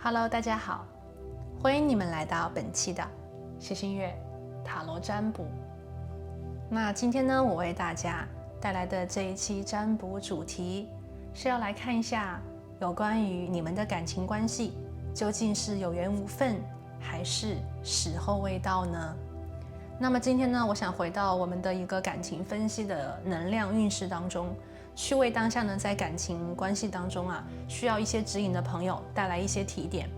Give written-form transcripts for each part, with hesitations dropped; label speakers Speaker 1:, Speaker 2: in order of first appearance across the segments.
Speaker 1: Hello， 大家好，欢迎你们来到本期的谢新月塔罗占卜。那今天呢，我为大家带来的这一期占卜主题是要来看一下有关于你们的感情关系究竟是有缘无分，还是时候未到呢？那么今天呢，我想回到我们的一个感情分析的能量运势当中，去为当下呢在感情关系当中需要一些指引的朋友带来一些提点。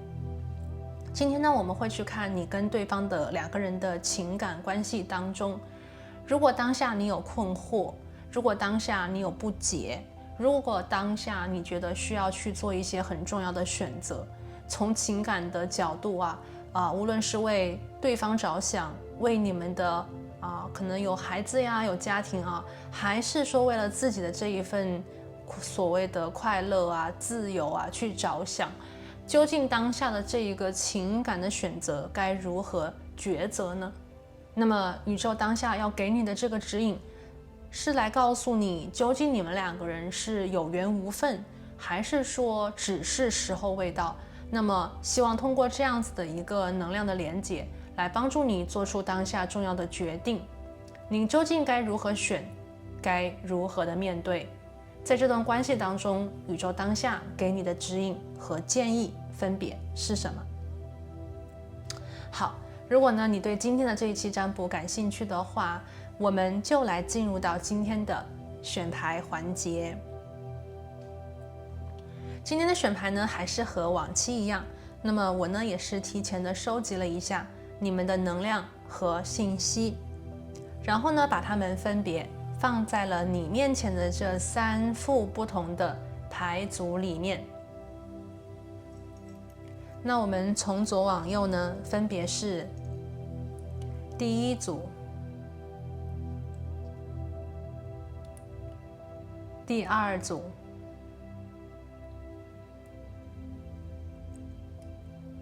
Speaker 1: 今天呢，我们会去看你跟对方的两个人的情感关系当中，如果当下你有困惑，如果当下你有不解，如果当下你觉得需要去做一些很重要的选择，从情感的角度无论是为对方着想，为你们的可能有孩子呀，有家庭还是说为了自己的这一份所谓的快乐自由去着想，究竟当下的这一个情感的选择该如何抉择呢？那么宇宙当下要给你的这个指引是来告诉你，究竟你们两个人是有缘无分，还是说只是时候未到。那么希望通过这样子的一个能量的连结，来帮助你做出当下重要的决定。你究竟该如何选，该如何的面对？在这段关系当中，宇宙当下给你的指引和建议分别是什么？好，如果呢你对今天的这一期占卜感兴趣的话，我们就来进入到今天的选牌环节。今天的选牌呢，还是和往期一样，那么我呢也是提前的收集了一下你们的能量和信息，然后呢把它们分别放在了你面前的这3副不同的牌组里面。那我们从左往右呢，分别是第一组、第二组、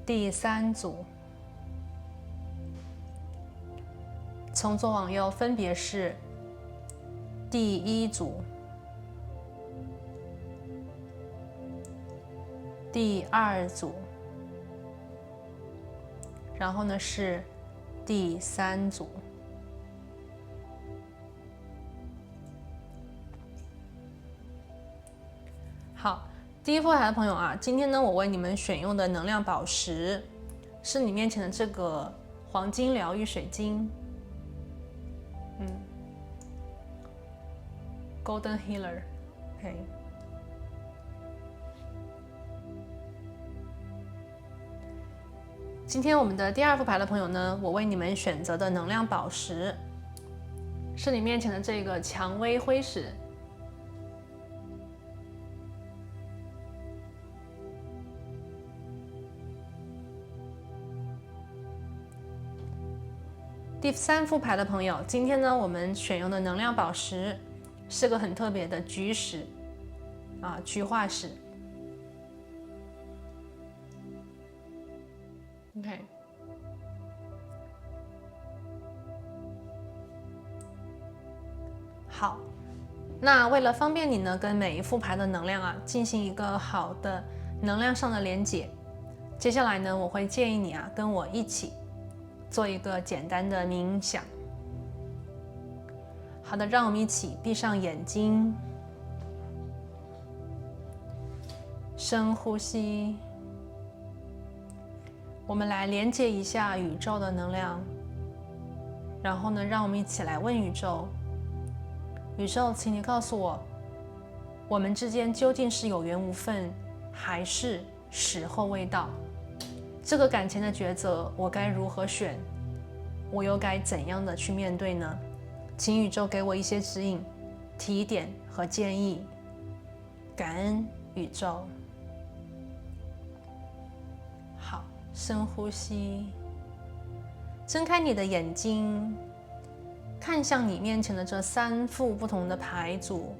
Speaker 1: 第3组，从左往右分别是第1组、第2组，然后呢是第3组。好，第一副牌的朋友今天呢我为你们选用的能量宝石是你面前的这个黄金疗愈水晶，Golden Healer， 今天我们的第2副牌的朋友呢，我为你们选择的能量宝石是你面前的这个蔷薇灰石。第3副牌的朋友，今天呢我们选用的能量宝石是个很特别的菊石菊化石。OK， 好，那为了方便你呢跟每一副牌的能量进行一个好的能量上的连结，接下来呢我会建议你跟我一起做一个简单的冥想。好的，让我们一起闭上眼睛，深呼吸。我们来连接一下宇宙的能量，然后呢，让我们一起来问宇宙：宇宙，请你告诉我，我们之间究竟是有缘无分，还是时候未到？这个感情的抉择，我该如何选？我又该怎样的去面对呢？请宇宙给我一些指引、提点和建议。感恩宇宙。好，深呼吸，睁开你的眼睛，看向你面前的这3副不同的牌组，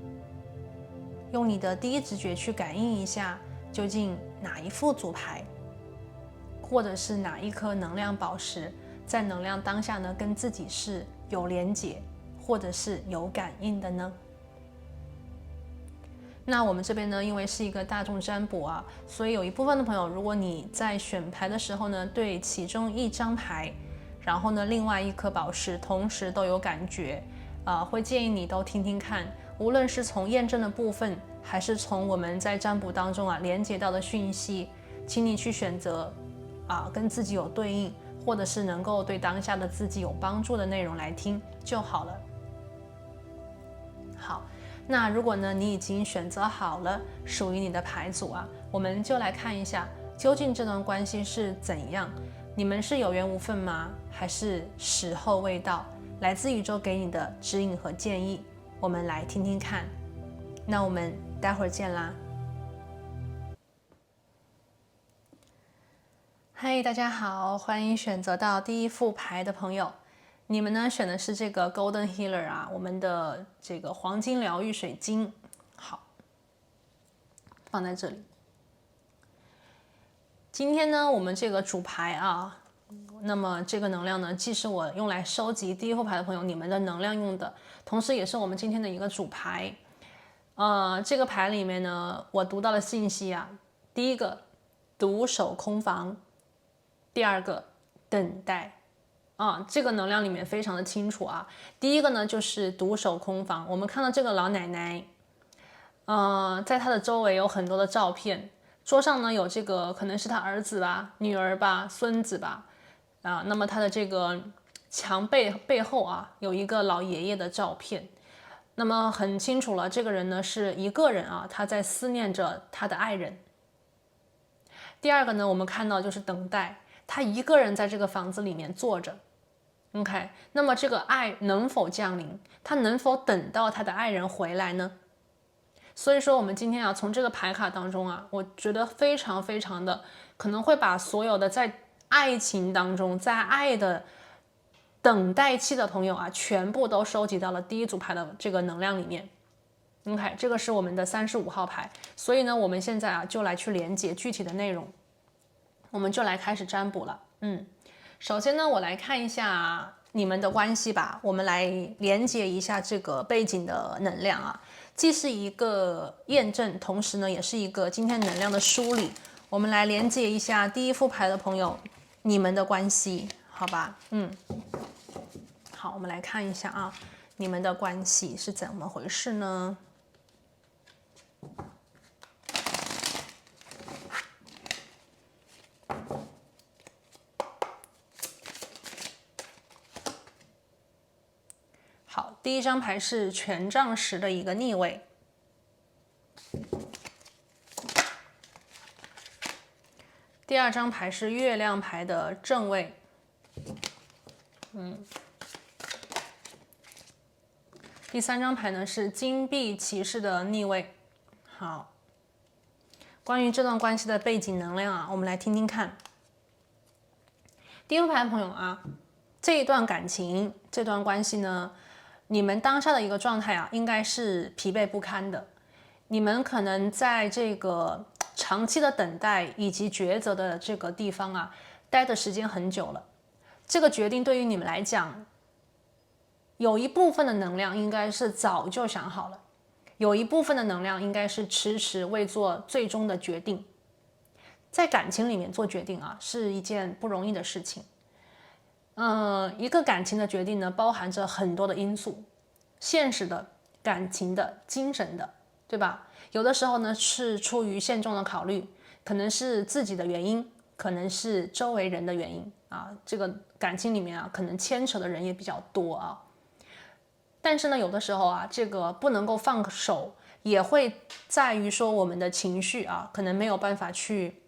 Speaker 1: 用你的第一直觉去感应一下，究竟哪一副组牌，或者是哪一颗能量宝石，在能量当下呢，跟自己是有连结，或者是有感应的呢？那我们这边呢，因为是一个大众占卜啊，所以有一部分的朋友，如果你在选牌的时候呢，对其中一张牌，然后呢，另外一颗宝石同时都有感觉，会建议你都听听看，无论是从验证的部分，还是从我们在占卜当中连接到的讯息，请你去选择跟自己有对应，或者是能够对当下的自己有帮助的内容来听就好了。好，那如果呢你已经选择好了属于你的牌组我们就来看一下，究竟这段关系是怎样？你们是有缘无分吗？还是时候未到？来自宇宙给你的指引和建议，我们来听听看。那我们待会儿见啦。嗨，大家好，欢迎选择到第一副牌的朋友。你们呢选的是这个 Golden Healer 我们的这个黄金疗愈水晶。好，放在这里。今天呢，我们这个主牌那么这个能量呢，既是我用来收集第一副牌的朋友你们的能量用的，同时也是我们今天的一个主牌。这个牌里面呢，我读到的信息第一个独守空房，第二个等待。这个能量里面非常的清楚第一个呢就是独守空房，我们看到这个老奶奶，在她的周围有很多的照片，桌上呢有这个可能是她儿子吧、女儿吧、孙子吧，那么她的这个墙背后有一个老爷爷的照片，那么很清楚了，这个人呢是一个人他在思念着他的爱人。第二个呢，我们看到就是等待，他一个人在这个房子里面坐着。OK， 那么这个爱能否降临？他能否等到他的爱人回来呢？所以说，我们今天从这个牌卡当中我觉得非常非常的可能会把所有的在爱情当中，在爱的等待期的朋友全部都收集到了第一组牌的这个能量里面。OK， 这个是我们的35号牌，所以呢，我们现在就来去连接具体的内容，我们就来开始占卜了。首先呢，我来看一下你们的关系吧，我们来连接一下这个背景的能量既是一个验证，同时呢，也是一个今天能量的梳理。我们来连接一下第一副牌的朋友，你们的关系，好吧？好，我们来看一下你们的关系是怎么回事呢？好，第一张牌是权杖10的一个逆位，第二张牌是月亮牌的正位，第三张牌呢是金币骑士的逆位。好，关于这段关系的背景能量我们来听听看。第一副牌的朋友这一段感情，这段关系呢，你们当下的一个状态应该是疲惫不堪的。你们可能在这个长期的等待以及抉择的这个地方待的时间很久了。这个决定对于你们来讲，有一部分的能量应该是早就想好了，有一部分的能量应该是迟迟未做最终的决定。在感情里面做决定是一件不容易的事情。一个感情的决定呢，包含着很多的因素，现实的、感情的、精神的，对吧？有的时候呢是出于现状的考虑，可能是自己的原因，可能是周围人的原因这个感情里面可能牵扯的人也比较多但是呢，有的时候这个不能够放手，也会在于说我们的情绪可能没有办法去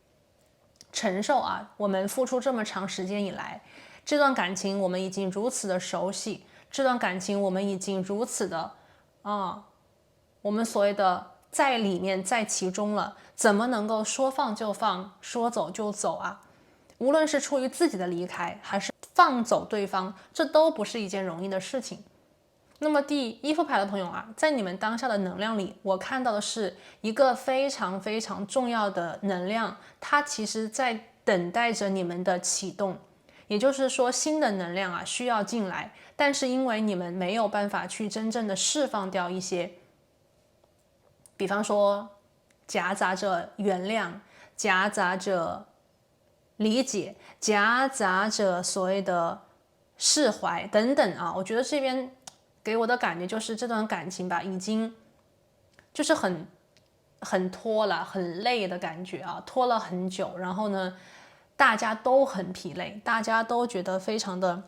Speaker 1: 承受我们付出这么长时间以来，这段感情我们已经如此的熟悉，这段感情我们已经如此的我们所谓的在里面在其中了，怎么能够说放就放，说走就走无论是出于自己的离开，还是放走对方，这都不是一件容易的事情。那么第一副牌的朋友在你们当下的能量里，我看到的是一个非常非常重要的能量，它其实在等待着你们的启动。也就是说，新的能量需要进来，但是因为你们没有办法去真正的释放掉一些，比方说夹杂着原谅，夹杂着理解，夹杂着所谓的释怀等等啊。我觉得这边给我的感觉就是这段感情吧，已经就是很拖了，很累的感觉啊，拖了很久。然后呢，大家都很疲累，大家都觉得非常的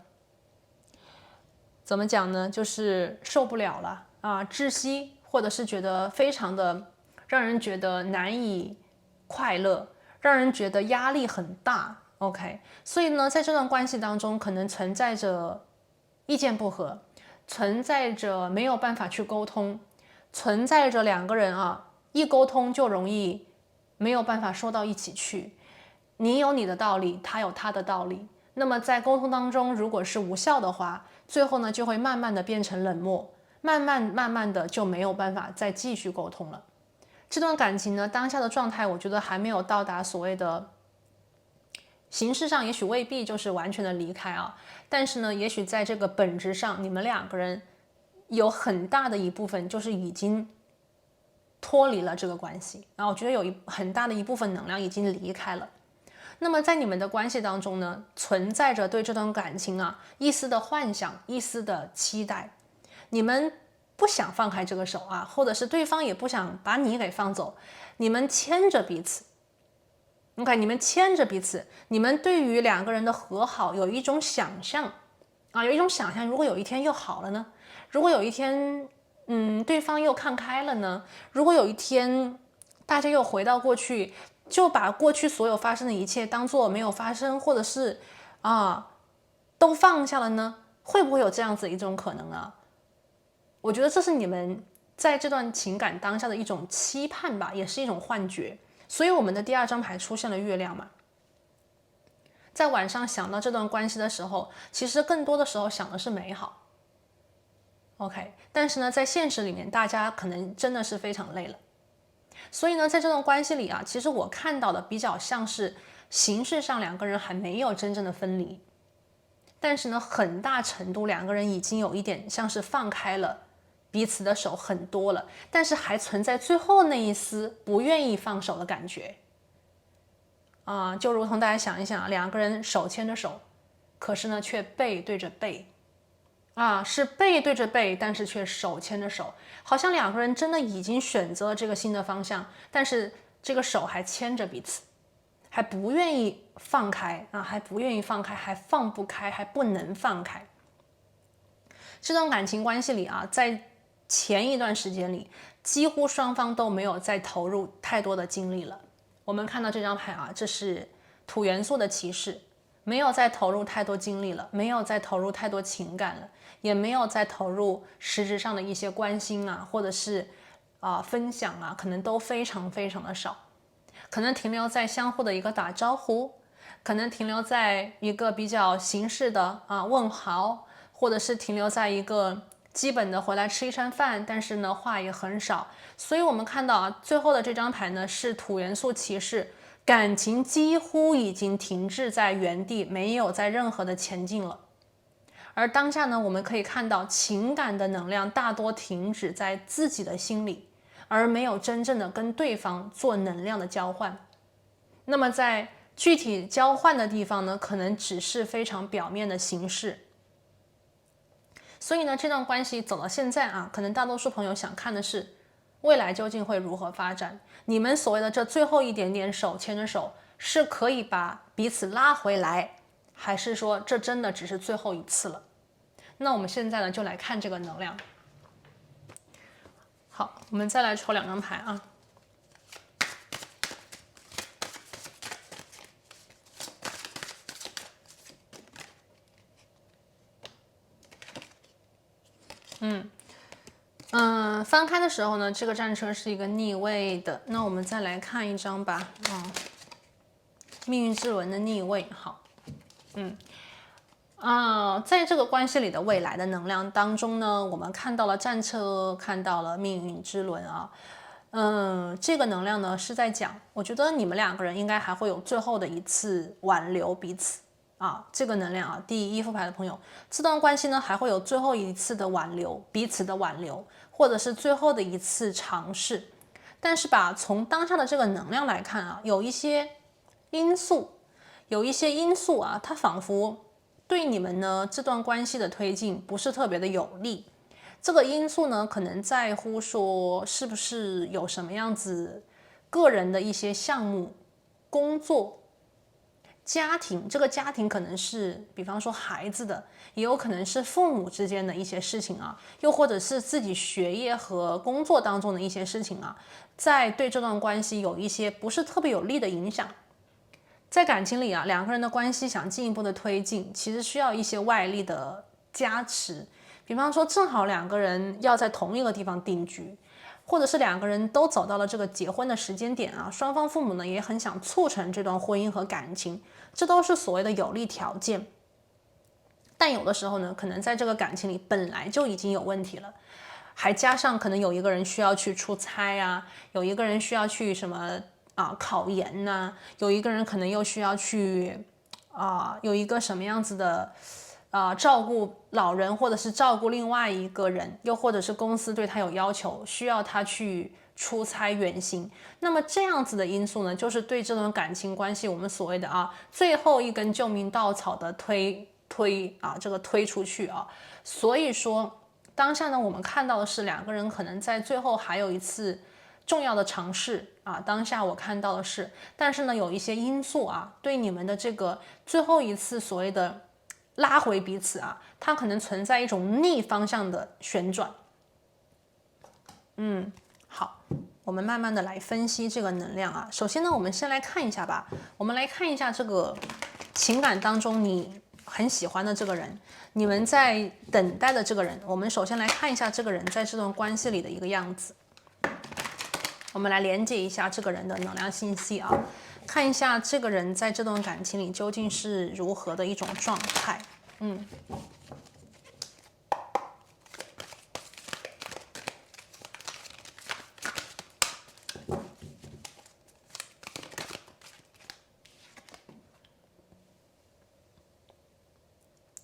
Speaker 1: 怎么讲呢？就是受不了了啊，窒息，或者是觉得非常的让人觉得难以快乐，让人觉得压力很大。OK， 所以呢，在这段关系当中，可能存在着意见不合，存在着没有办法去沟通，存在着两个人啊，一沟通就容易没有办法说到一起去。你有你的道理，他有他的道理。那么在沟通当中，如果是无效的话，最后呢就会慢慢的变成冷漠，慢慢的就没有办法再继续沟通了。这段感情呢，当下的状态，我觉得还没有到达所谓的形式上，也许未必就是完全的离开啊，但是呢，也许在这个本质上，你们两个人有很大的一部分就是已经脱离了这个关系啊，我觉得有很大的一部分能量已经离开了。那么在你们的关系当中呢，存在着对这段感情啊一丝的幻想，一丝的期待，你们不想放开这个手啊，或者是对方也不想把你给放走，你们牵着彼此。OK， 你们牵着彼此，你们对于两个人的和好有一种想象啊，有一种想象，如果有一天又好了呢？如果有一天，对方又看开了呢？如果有一天大家又回到过去，就把过去所有发生的一切当做没有发生，或者是都放下了呢？会不会有这样子一种可能啊？我觉得这是你们在这段情感当下的一种期盼吧，也是一种幻觉。所以我们的第二张牌出现了月亮嘛，在晚上想到这段关系的时候，其实更多的时候想的是美好。OK， 但是呢，在现实里面，大家可能真的是非常累了。所以呢，在这段关系里啊，其实我看到的比较像是形式上两个人还没有真正的分离，但是呢，很大程度两个人已经有一点像是放开了彼此的手很多了，但是还存在最后那一丝不愿意放手的感觉啊，就如同大家想一想，两个人手牵着手，可是呢却背对着背啊，是背对着背，但是却手牵着手，好像两个人真的已经选择了这个新的方向，但是这个手还牵着彼此，还不愿意放开啊，还不愿意放开，还放不开，还不能放开。这段感情关系里啊，在前一段时间里，几乎双方都没有再投入太多的精力了。我们看到这张牌啊，这是土元素的骑士，没有再投入太多精力了，没有再投入太多情感了，也没有再投入实质上的一些关心啊，或者是分享啊，可能都非常非常的少，可能停留在相互的一个打招呼，可能停留在一个比较形式的问好，或者是停留在一个基本的回来吃一餐饭，但是呢话也很少。所以我们看到啊，最后的这张牌呢是土元素骑士，感情几乎已经停滞在原地，没有在任何的前进了。而当下呢，我们可以看到情感的能量大多停止在自己的心里，而没有真正的跟对方做能量的交换。那么在具体交换的地方呢，可能只是非常表面的形式。所以呢，这段关系走到现在啊，可能大多数朋友想看的是未来究竟会如何发展。你们所谓的这最后一点点手牵着手，是可以把彼此拉回来，还是说这真的只是最后一次了？那我们现在呢，就来看这个能量。好，我们再来抽两张牌啊。翻开的时候呢，这个战车是一个逆位的。那我们再来看一张吧。命运之轮的逆位。好，在这个关系里的未来的能量当中呢，我们看到了战车，看到了命运之轮啊。这个能量呢是在讲，我觉得你们两个人应该还会有最后的一次挽留彼此啊。这个能量啊，第一副牌的朋友，这段关系呢还会有最后一次的挽留，彼此的挽留，或者是最后的一次尝试。但是吧，从当下的这个能量来看啊，有一些因素啊，它仿佛对你们呢这段关系的推进不是特别的有利。这个因素呢，可能在乎说是不是有什么样子个人的一些项目、工作、家庭，这个家庭可能是比方说孩子的，也有可能是父母之间的一些事情啊，又或者是自己学业和工作当中的一些事情啊，在对这段关系有一些不是特别有利的影响。在感情里啊，两个人的关系想进一步的推进，其实需要一些外力的加持。比方说，正好两个人要在同一个地方定居，或者是两个人都走到了这个结婚的时间点啊，双方父母呢也很想促成这段婚姻和感情，这都是所谓的有利条件。但有的时候呢，可能在这个感情里本来就已经有问题了，还加上可能有一个人需要去出差啊，有一个人需要去什么考研呐，有一个人可能又需要去有一个什么样子的照顾老人，或者是照顾另外一个人，又或者是公司对他有要求，需要他去出差远行。那么这样子的因素呢，就是对这段感情关系我们所谓的最后一根救命稻草的推出去啊。所以说当下呢，我们看到的是两个人可能在最后还有一次重要的尝试啊。当下我看到的是，但是呢，有一些因素啊，对你们的这个最后一次所谓的拉回彼此啊，它可能存在一种逆方向的旋转。好，我们慢慢的来分析这个能量啊。首先呢，我们先来看一下吧，我们来看一下这个情感当中你很喜欢的这个人，你们在等待的这个人。我们首先来看一下这个人在这段关系里的一个样子。我们来连接一下这个人的能量信息啊，看一下这个人在这段感情里究竟是如何的一种状态。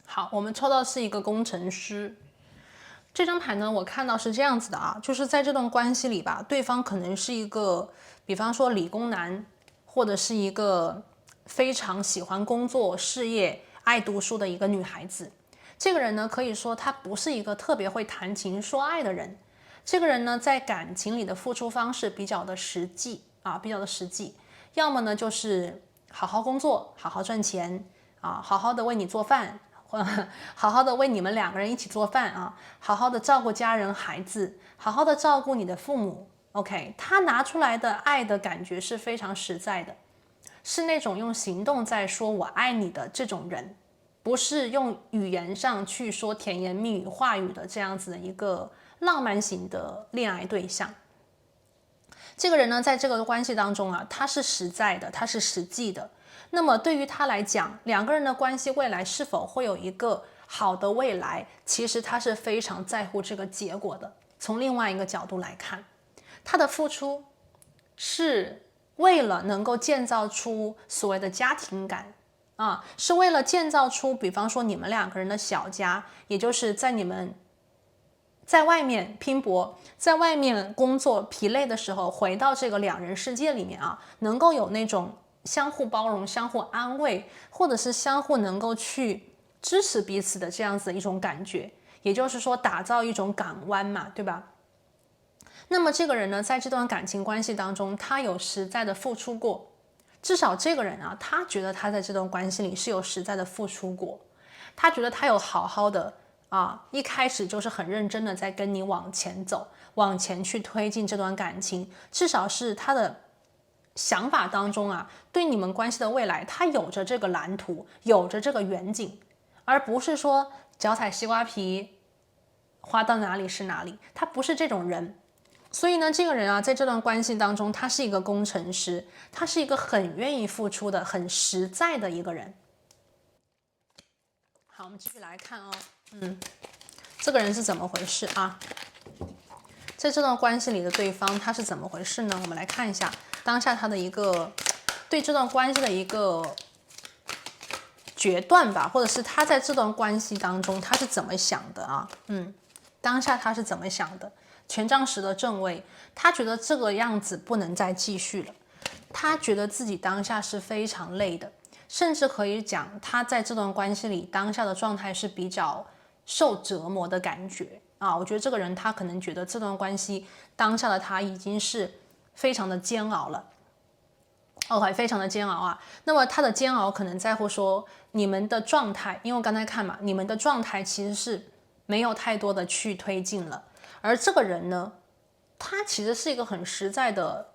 Speaker 1: 好，我们抽到是一个工程师。这张牌呢，我看到是这样子的啊，就是在这段关系里吧，对方可能是一个，比方说理工男，或者是一个非常喜欢工作、事业、爱读书的一个女孩子。这个人呢，可以说他不是一个特别会谈情说爱的人。这个人呢，在感情里的付出方式比较的实际啊，比较的实际。要么呢，就是好好工作，好好赚钱啊，好好的为你做饭。好好的为你们两个人一起做饭啊，好好的照顾家人孩子，好好的照顾你的父母。OK， 他拿出来的爱的感觉是非常实在的，是那种用行动在说我爱你的这种人，不是用语言上去说甜言蜜语话语的这样子的一个浪漫型的恋爱对象。这个人呢，在这个关系当中啊，他是实在的，他是实际的。那么对于他来讲，两个人的关系未来是否会有一个好的未来，其实他是非常在乎这个结果的。从另外一个角度来看，他的付出是为了能够建造出所谓的家庭感啊，是为了建造出比方说你们两个人的小家，也就是在你们在外面拼搏，在外面工作疲累的时候，回到这个两人世界里面啊，能够有那种相互包容、相互安慰，或者是相互能够去支持彼此的这样子的一种感觉，也就是说打造一种港湾嘛，对吧？那么这个人呢，在这段感情关系当中，他有实在的付出过，至少这个人啊，他觉得他在这段关系里是有实在的付出过，他觉得他有好好的一开始就是很认真的在跟你往前走，往前去推进这段感情，至少是他的想法当中啊，对你们关系的未来，他有着这个蓝图，有着这个远景，而不是说脚踩西瓜皮，花到哪里是哪里，他不是这种人。所以呢，这个人啊，在这段关系当中，他是一个工程师，他是一个很愿意付出的、很实在的一个人。好，我们继续来看哦，这个人是怎么回事啊？在这段关系里的对方他是怎么回事呢？我们来看一下当下他的一个对这段关系的一个决断吧，或者是他在这段关系当中他是怎么想的啊？当下他是怎么想的？权杖10的正位，他觉得这个样子不能再继续了，他觉得自己当下是非常累的，甚至可以讲他在这段关系里当下的状态是比较受折磨的感觉啊。我觉得这个人他可能觉得这段关系当下的他已经是非常的煎熬了。OK， 非常的煎熬啊。那么他的煎熬可能在乎说你们的状态，因为我刚才看嘛，你们的状态其实是没有太多的去推进了。而这个人呢，他其实是一个很实在的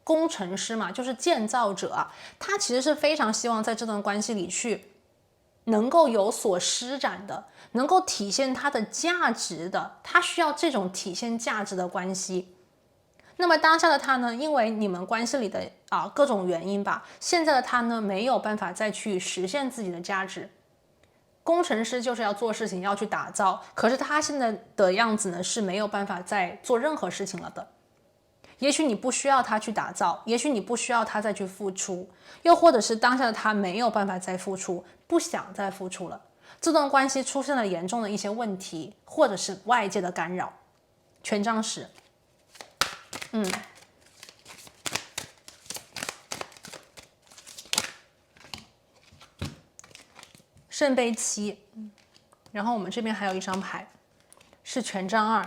Speaker 1: 工程师嘛，就是建造者啊。他其实是非常希望在这段关系里去能够有所施展的，能够体现他的价值的。他需要这种体现价值的关系。那么当下的他呢，因为你们关系里的各种原因吧，现在的他呢没有办法再去实现自己的价值。工程师就是要做事情，要去打造，可是他现在的样子呢是没有办法再做任何事情了的。也许你不需要他去打造，也许你不需要他再去付出，又或者是当下的他没有办法再付出，不想再付出了。这段关系出现了严重的一些问题，或者是外界的干扰。权杖10。圣杯7，然后我们这边还有一张牌是权杖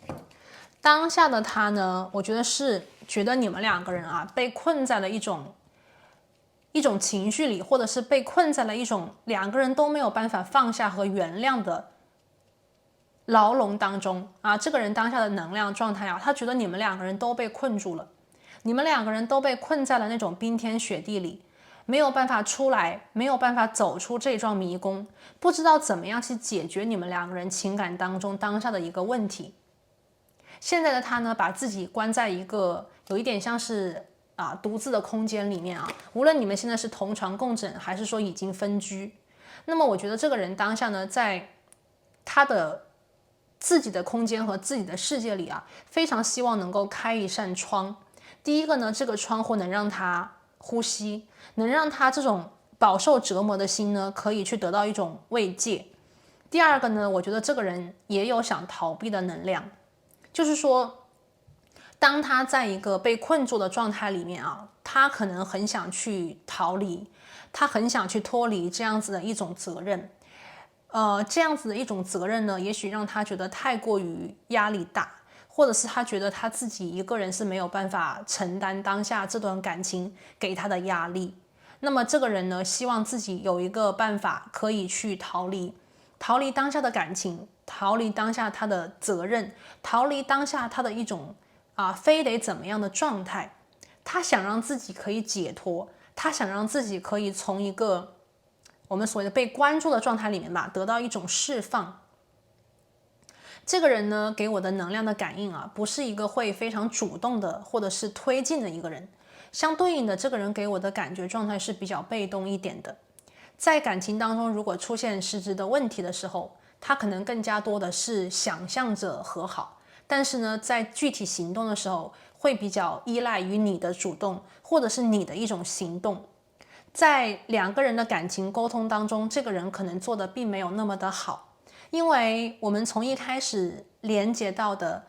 Speaker 1: 2。当下的他呢，我觉得是觉得你们两个人被困在了一种情绪里，或者是被困在了一种两个人都没有办法放下和原谅的牢笼当中啊。这个人当下的能量状态他觉得你们两个人都被困住了，你们两个人都被困在了那种冰天雪地里，没有办法出来，没有办法走出这幢迷宫，不知道怎么样去解决你们两个人情感当中当下的一个问题。现在的他呢，把自己关在一个有一点像是独自的空间里面无论你们现在是同床共枕，还是说已经分居，那么我觉得这个人当下呢，在他的自己的空间和自己的世界里非常希望能够开一扇窗。第一个呢，这个窗户能让他呼吸，能让他这种饱受折磨的心呢，可以去得到一种慰藉。第二个呢，我觉得这个人也有想逃避的能量，就是说当他在一个被困住的状态里面他可能很想去逃离，他很想去脱离这样子的一种责任。这样子的一种责任呢，也许让他觉得太过于压力大，或者是他觉得他自己一个人是没有办法承担当下这段感情给他的压力。那么这个人呢，希望自己有一个办法可以去逃离当下的感情，逃离当下他的责任，逃离当下他的一种非得怎么样的状态。他想让自己可以解脱，他想让自己可以从一个我们所谓的被关注的状态里面得到一种释放。这个人呢，给我的能量的感应不是一个会非常主动的或者是推进的一个人，相对应的，这个人给我的感觉状态是比较被动一点的。在感情当中，如果出现实质的问题的时候，他可能更加多的是想象着和好，但是呢，在具体行动的时候，会比较依赖于你的主动，或者是你的一种行动。在两个人的感情沟通当中，这个人可能做的并没有那么的好，因为我们从一开始连接到的，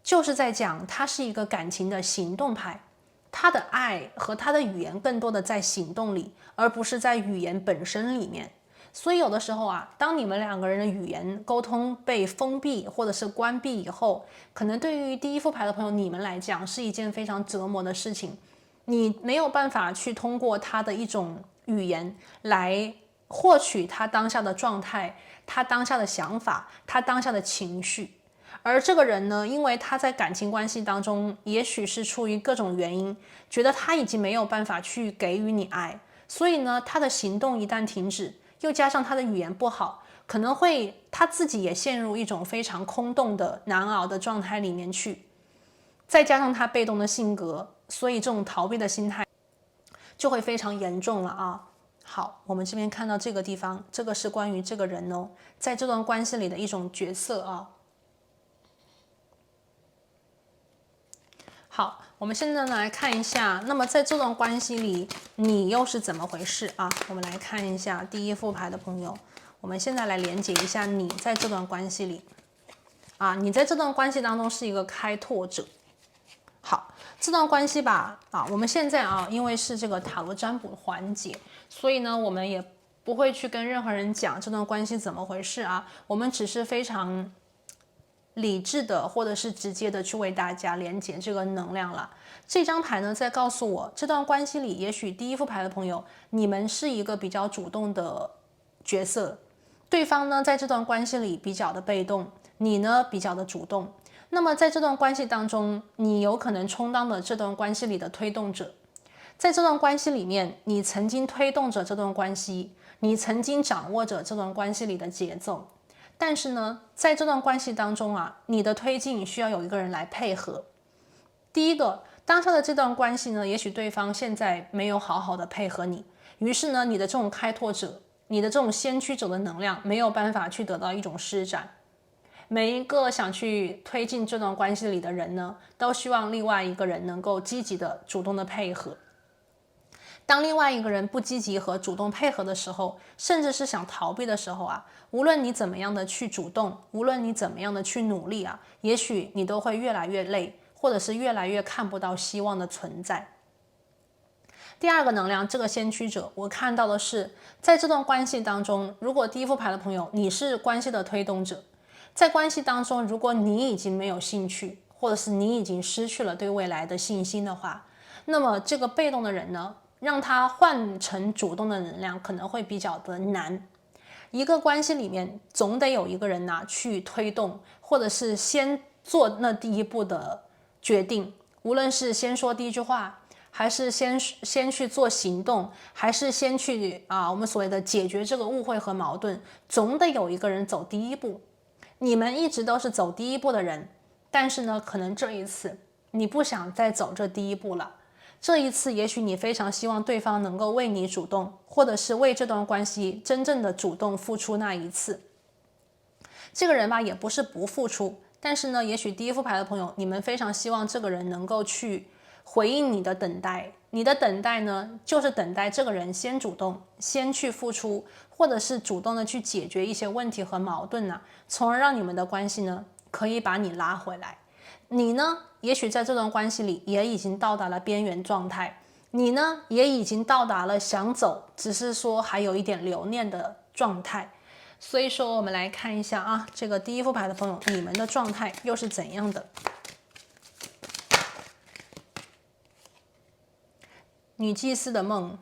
Speaker 1: 就是在讲他是一个感情的行动派，他的爱和他的语言更多的在行动里，而不是在语言本身里面。所以有的时候当你们两个人的语言沟通被封闭或者是关闭以后，可能对于第一副牌的朋友你们来讲是一件非常折磨的事情。你没有办法去通过他的一种语言来获取他当下的状态，他当下的想法，他当下的情绪。而这个人呢，因为他在感情关系当中，也许是出于各种原因，觉得他已经没有办法去给予你爱，所以呢，他的行动一旦停止，又加上他的语言不好，可能会他自己也陷入一种非常空洞的难熬的状态里面去，再加上他被动的性格，所以这种逃避的心态就会非常严重了好，我们这边看到这个地方，这个是关于这个人在这段关系里的一种角色好，我们现在呢来看一下，那么在这段关系里，你又是怎么回事我们来看一下第一副牌的朋友，我们现在来连接一下你在这段关系里啊，你在这段关系当中是一个开拓者。好，这段关系吧，我们现在因为是这个塔罗占卜环节，所以呢，我们也不会去跟任何人讲这段关系怎么回事啊，我们只是非常理智的或者是直接的去为大家连接这个能量了。这张牌呢，在告诉我这段关系里，也许第一副牌的朋友，你们是一个比较主动的角色，对方呢在这段关系里比较的被动，你呢比较的主动。那么在这段关系当中，你有可能充当了这段关系里的推动者。在这段关系里面，你曾经推动着这段关系，你曾经掌握着这段关系里的节奏。但是呢，在这段关系当中你的推进需要有一个人来配合。第一个，当下的这段关系呢，也许对方现在没有好好的配合你，于是呢，你的这种开拓者，你的这种先驱者的能量没有办法去得到一种施展。每一个想去推进这段关系里的人呢，都希望另外一个人能够积极的、主动的配合。当另外一个人不积极和主动配合的时候，甚至是想逃避的时候无论你怎么样的去主动，无论你怎么样的去努力也许你都会越来越累，或者是越来越看不到希望的存在。第二个能量，这个先驱者，我看到的是，在这段关系当中，如果第一副牌的朋友，你是关系的推动者，在关系当中，如果你已经没有兴趣，或者是你已经失去了对未来的信心的话，那么这个被动的人呢，让他换成主动的能量可能会比较的难。一个关系里面总得有一个人去推动，或者是先做那第一步的决定，无论是先说第一句话，还是先去做行动，还是先去我们所谓的解决这个误会和矛盾，总得有一个人走第一步。你们一直都是走第一步的人，但是呢，可能这一次你不想再走这第一步了。这一次也许你非常希望对方能够为你主动，或者是为这段关系真正的主动付出那一次。这个人吧，也不是不付出，但是呢，也许第一副牌的朋友，你们非常希望这个人能够去回应你的等待。你的等待呢，就是等待这个人先主动，先去付出，或者是主动的去解决一些问题和矛盾从而让你们的关系呢，可以把你拉回来。你呢，也许在这段关系里也已经到达了边缘状态，你呢，也已经到达了想走，只是说还有一点留念的状态。所以说，我们来看一下这个第一副牌的朋友，你们的状态又是怎样的？女祭司的梦，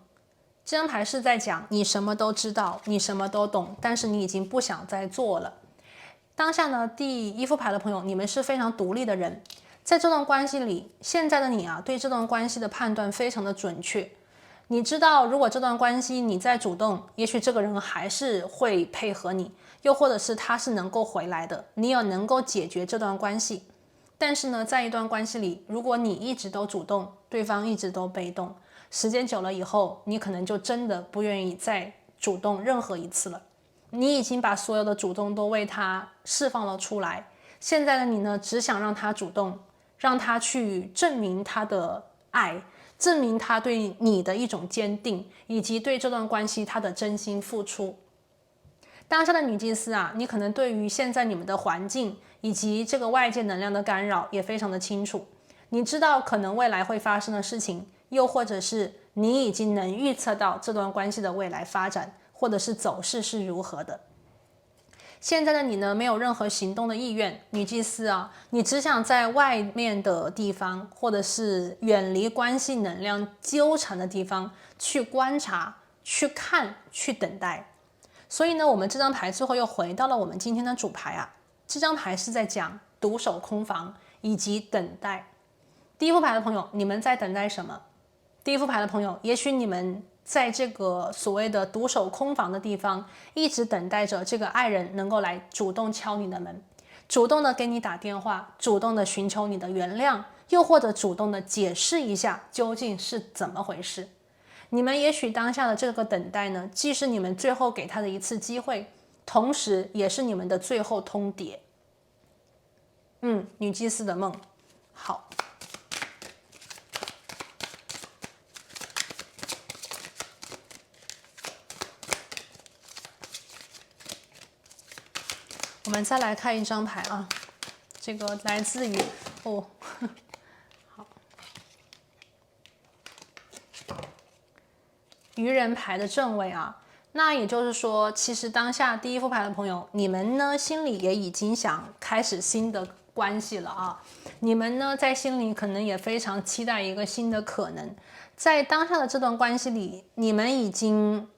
Speaker 1: 这张牌是在讲你什么都知道，你什么都懂，但是你已经不想再做了。当下呢，第一副牌的朋友，你们是非常独立的人，在这段关系里，现在的你对这段关系的判断非常的准确。你知道，如果这段关系你再主动，也许这个人还是会配合你，又或者是他是能够回来的，你也能够解决这段关系。但是呢，在一段关系里，如果你一直都主动，对方一直都被动，时间久了以后，你可能就真的不愿意再主动任何一次了。你已经把所有的主动都为他释放了出来，现在的你呢，只想让他主动，让他去证明他的爱，证明他对你的一种坚定，以及对这段关系他的真心付出。当下的女祭司你可能对于现在你们的环境以及这个外界能量的干扰也非常的清楚，你知道可能未来会发生的事情，又或者是你已经能预测到这段关系的未来发展或者是走势是如何的。现在的你呢，没有任何行动的意愿，女祭司你只想在外面的地方，或者是远离关系能量纠缠的地方去观察、去看、去等待。所以呢，我们这张牌最后又回到了我们今天的主牌这张牌是在讲独守空房以及等待。第一副牌的朋友，你们在等待什么？第一副牌的朋友，也许你们在这个所谓的独守空房的地方，一直等待着这个爱人能够来主动敲你的门，主动的给你打电话，主动的寻求你的原谅，又或者主动的解释一下究竟是怎么回事。你们也许当下的这个等待呢，既是你们最后给他的一次机会，同时也是你们的最后通牒。女祭司的梦，好。我们再来看一张牌这个来自于哦，好，愚人牌的正位啊。那也就是说，其实当下第一副牌的朋友，你们呢心里也已经想开始新的关系了啊。你们呢在心里可能也非常期待一个新的可能。在当下的这段关系里，你们已经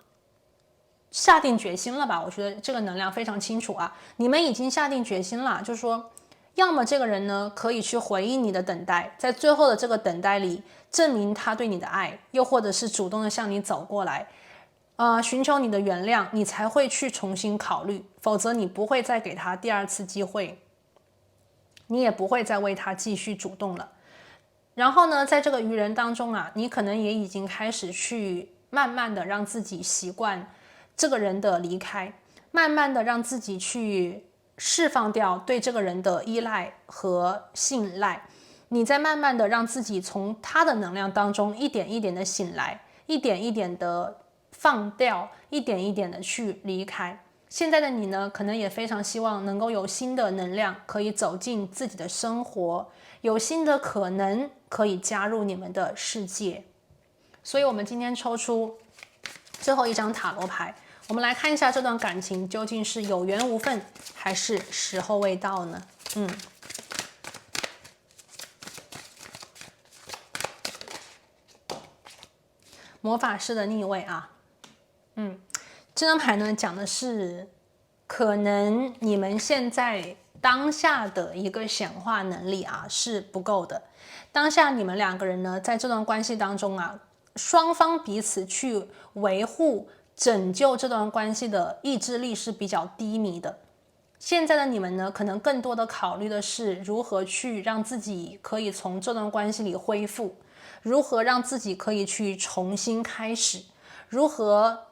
Speaker 1: 下定决心了吧？我觉得这个能量非常清楚啊。你们已经下定决心了，就是说，要么这个人呢可以去回应你的等待，在最后的这个等待里证明他对你的爱，又或者是主动的向你走过来。寻求你的原谅，你才会去重新考虑，否则你不会再给他第二次机会，你也不会再为他继续主动了。然后呢，在这个愚人当中啊，你可能也已经开始去慢慢的让自己习惯这个人的离开，慢慢的让自己去释放掉对这个人的依赖和信赖，你在慢慢的让自己从他的能量当中一点一点的醒来，一点一点的放掉，一点一点的去离开。现在的你呢，可能也非常希望能够有新的能量可以走进自己的生活，有新的可能可以加入你们的世界。所以我们今天抽出最后一张塔罗牌，我们来看一下这段感情究竟是有缘无分，还是时候未到呢？魔法师的逆位啊，这张牌呢讲的是，可能你们现在当下的一个显化能力啊是不够的。当下你们两个人呢，在这段关系当中啊，双方彼此去维护、拯救这段关系的意志力是比较低迷的。现在的你们呢，可能更多的考虑的是如何去让自己可以从这段关系里恢复，如何让自己可以去重新开始，如何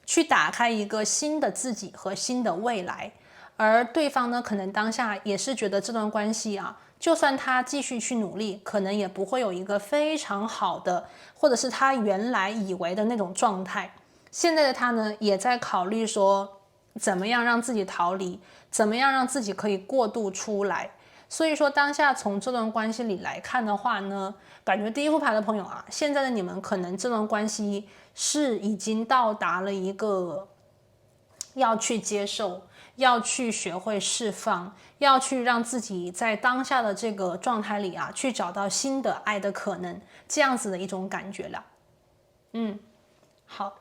Speaker 1: 去打开一个新的自己和新的未来。而对方呢，可能当下也是觉得这段关系啊，就算他继续去努力，可能也不会有一个非常好的，或者是他原来以为的那种状态。现在的他呢，也在考虑说，怎么样让自己逃离，怎么样让自己可以过渡出来。所以说，当下从这段关系里来看的话呢，感觉第一副牌的朋友啊，现在的你们可能这段关系是已经到达了一个要去接受，要去学会释放，要去让自己在当下的这个状态里啊，去找到新的爱的可能，这样子的一种感觉了。好，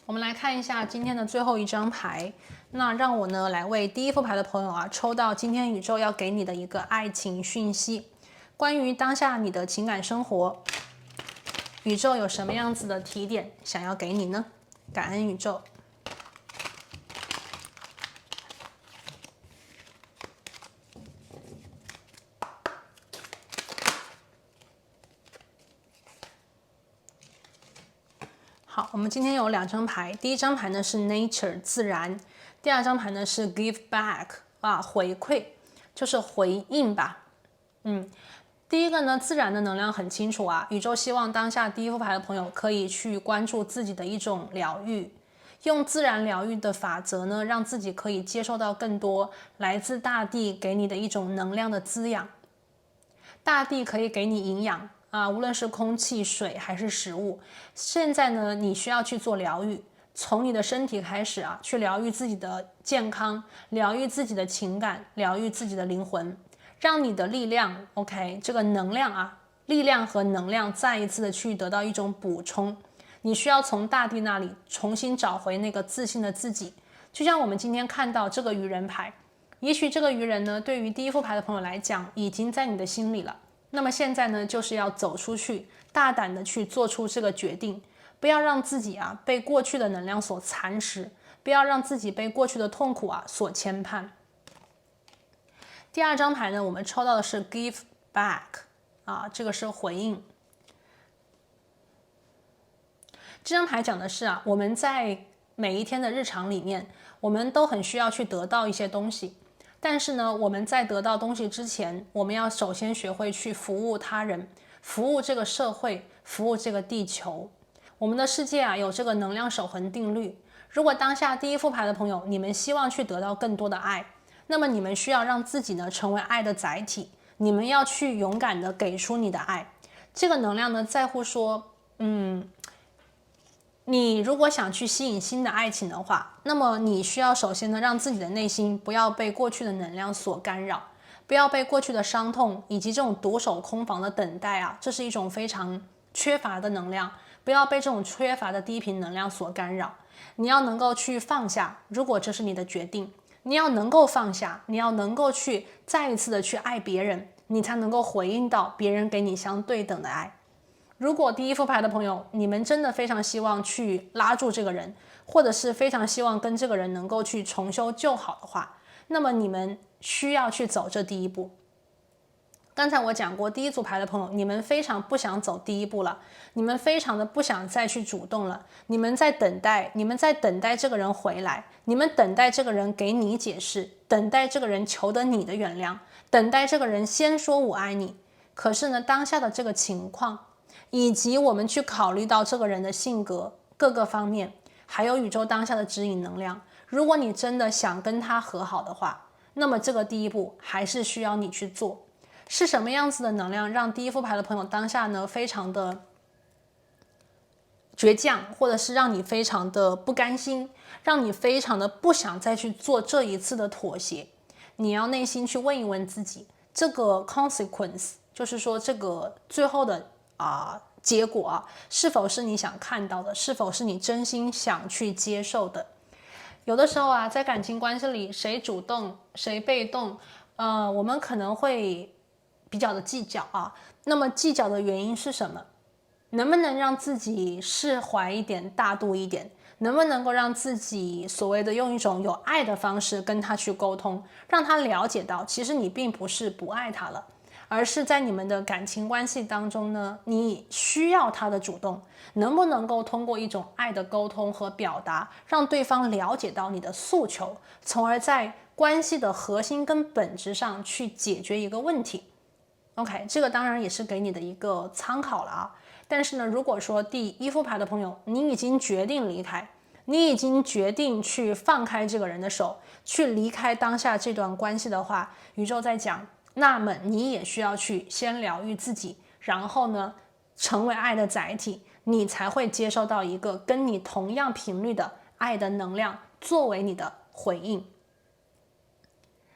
Speaker 1: 我们来看一下今天的最后一张牌。那让我呢来为第一副牌的朋友啊抽到今天宇宙要给你的一个爱情讯息，关于当下你的情感生活，宇宙有什么样子的提点想要给你呢？感恩宇宙。好，我们今天有两张牌，第一张牌呢是 Nature 自然，第二张牌呢是 Give Back 回馈，就是回应吧。第一个呢，自然的能量很清楚啊，宇宙希望当下第一副牌的朋友可以去关注自己的一种疗愈，用自然疗愈的法则呢，让自己可以接受到更多来自大地给你的一种能量的滋养。大地可以给你营养无论是空气、水还是食物。现在呢，你需要去做疗愈，从你的身体开始去疗愈自己的健康，疗愈自己的情感，疗愈自己的灵魂，让你的力量这个能量力量和能量再一次的去得到一种补充。你需要从大地那里重新找回那个自信的自己。就像我们今天看到这个愚人牌，也许这个愚人呢，对于第一副牌的朋友来讲，已经在你的心里了。那么现在呢，就是要走出去，大胆的去做出这个决定，不要让自己被过去的能量所蚕食，不要让自己被过去的痛苦所牵绊。第二张牌呢，我们抽到的是 Give Back 这个是回应。这张牌讲的是我们在每一天的日常里面，我们都很需要去得到一些东西，但是呢，我们在得到东西之前，我们要首先学会去服务他人，服务这个社会，服务这个地球。我们的世界有这个能量守恒定律。如果当下第一副牌的朋友，你们希望去得到更多的爱，那么你们需要让自己呢成为爱的载体，你们要去勇敢的给出你的爱。这个能量呢，在乎说，你如果想去吸引新的爱情的话，那么你需要首先呢，让自己的内心不要被过去的能量所干扰，不要被过去的伤痛以及这种独守空房的等待啊，这是一种非常缺乏的能量，不要被这种缺乏的低频能量所干扰。你要能够去放下，如果这是你的决定，你要能够放下，你要能够去再一次的去爱别人，你才能够回应到别人给你相对等的爱。如果第一副牌的朋友，你们真的非常希望去拉住这个人，或者是非常希望跟这个人能够去重修旧好的话，那么你们需要去走这第一步。刚才我讲过，第一组牌的朋友，你们非常不想走第一步了，你们非常的不想再去主动了，你们在等待，你们在等待这个人回来，你们等待这个人给你解释，等待这个人求得你的原谅，等待这个人先说我爱你。可是呢，当下的这个情况，以及我们去考虑到这个人的性格各个方面，还有宇宙当下的指引能量，如果你真的想跟他和好的话，那么这个第一步还是需要你去做。是什么样子的能量让第一副牌的朋友当下呢非常的倔强，或者是让你非常的不甘心，让你非常的不想再去做这一次的妥协？你要内心去问一问自己，这个 consequence 就是说这个最后的结果啊，是否是你想看到的，是否是你真心想去接受的？有的时候啊，在感情关系里，谁主动谁被动，我们可能会比较的计较啊。那么计较的原因是什么？能不能让自己释怀一点，大度一点？能不能够让自己所谓的用一种有爱的方式跟他去沟通，让他了解到，其实你并不是不爱他了，而是在你们的感情关系当中呢，你需要他的主动。能不能够通过一种爱的沟通和表达，让对方了解到你的诉求，从而在关系的核心跟本质上去解决一个问题。OK， 这个当然也是给你的一个参考了啊。但是呢，如果说第一副牌的朋友，你已经决定离开，你已经决定去放开这个人的手，去离开当下这段关系的话，宇宙在讲，那么你也需要去先疗愈自己，然后呢，成为爱的载体，你才会接收到一个跟你同样频率的爱的能量作为你的回应。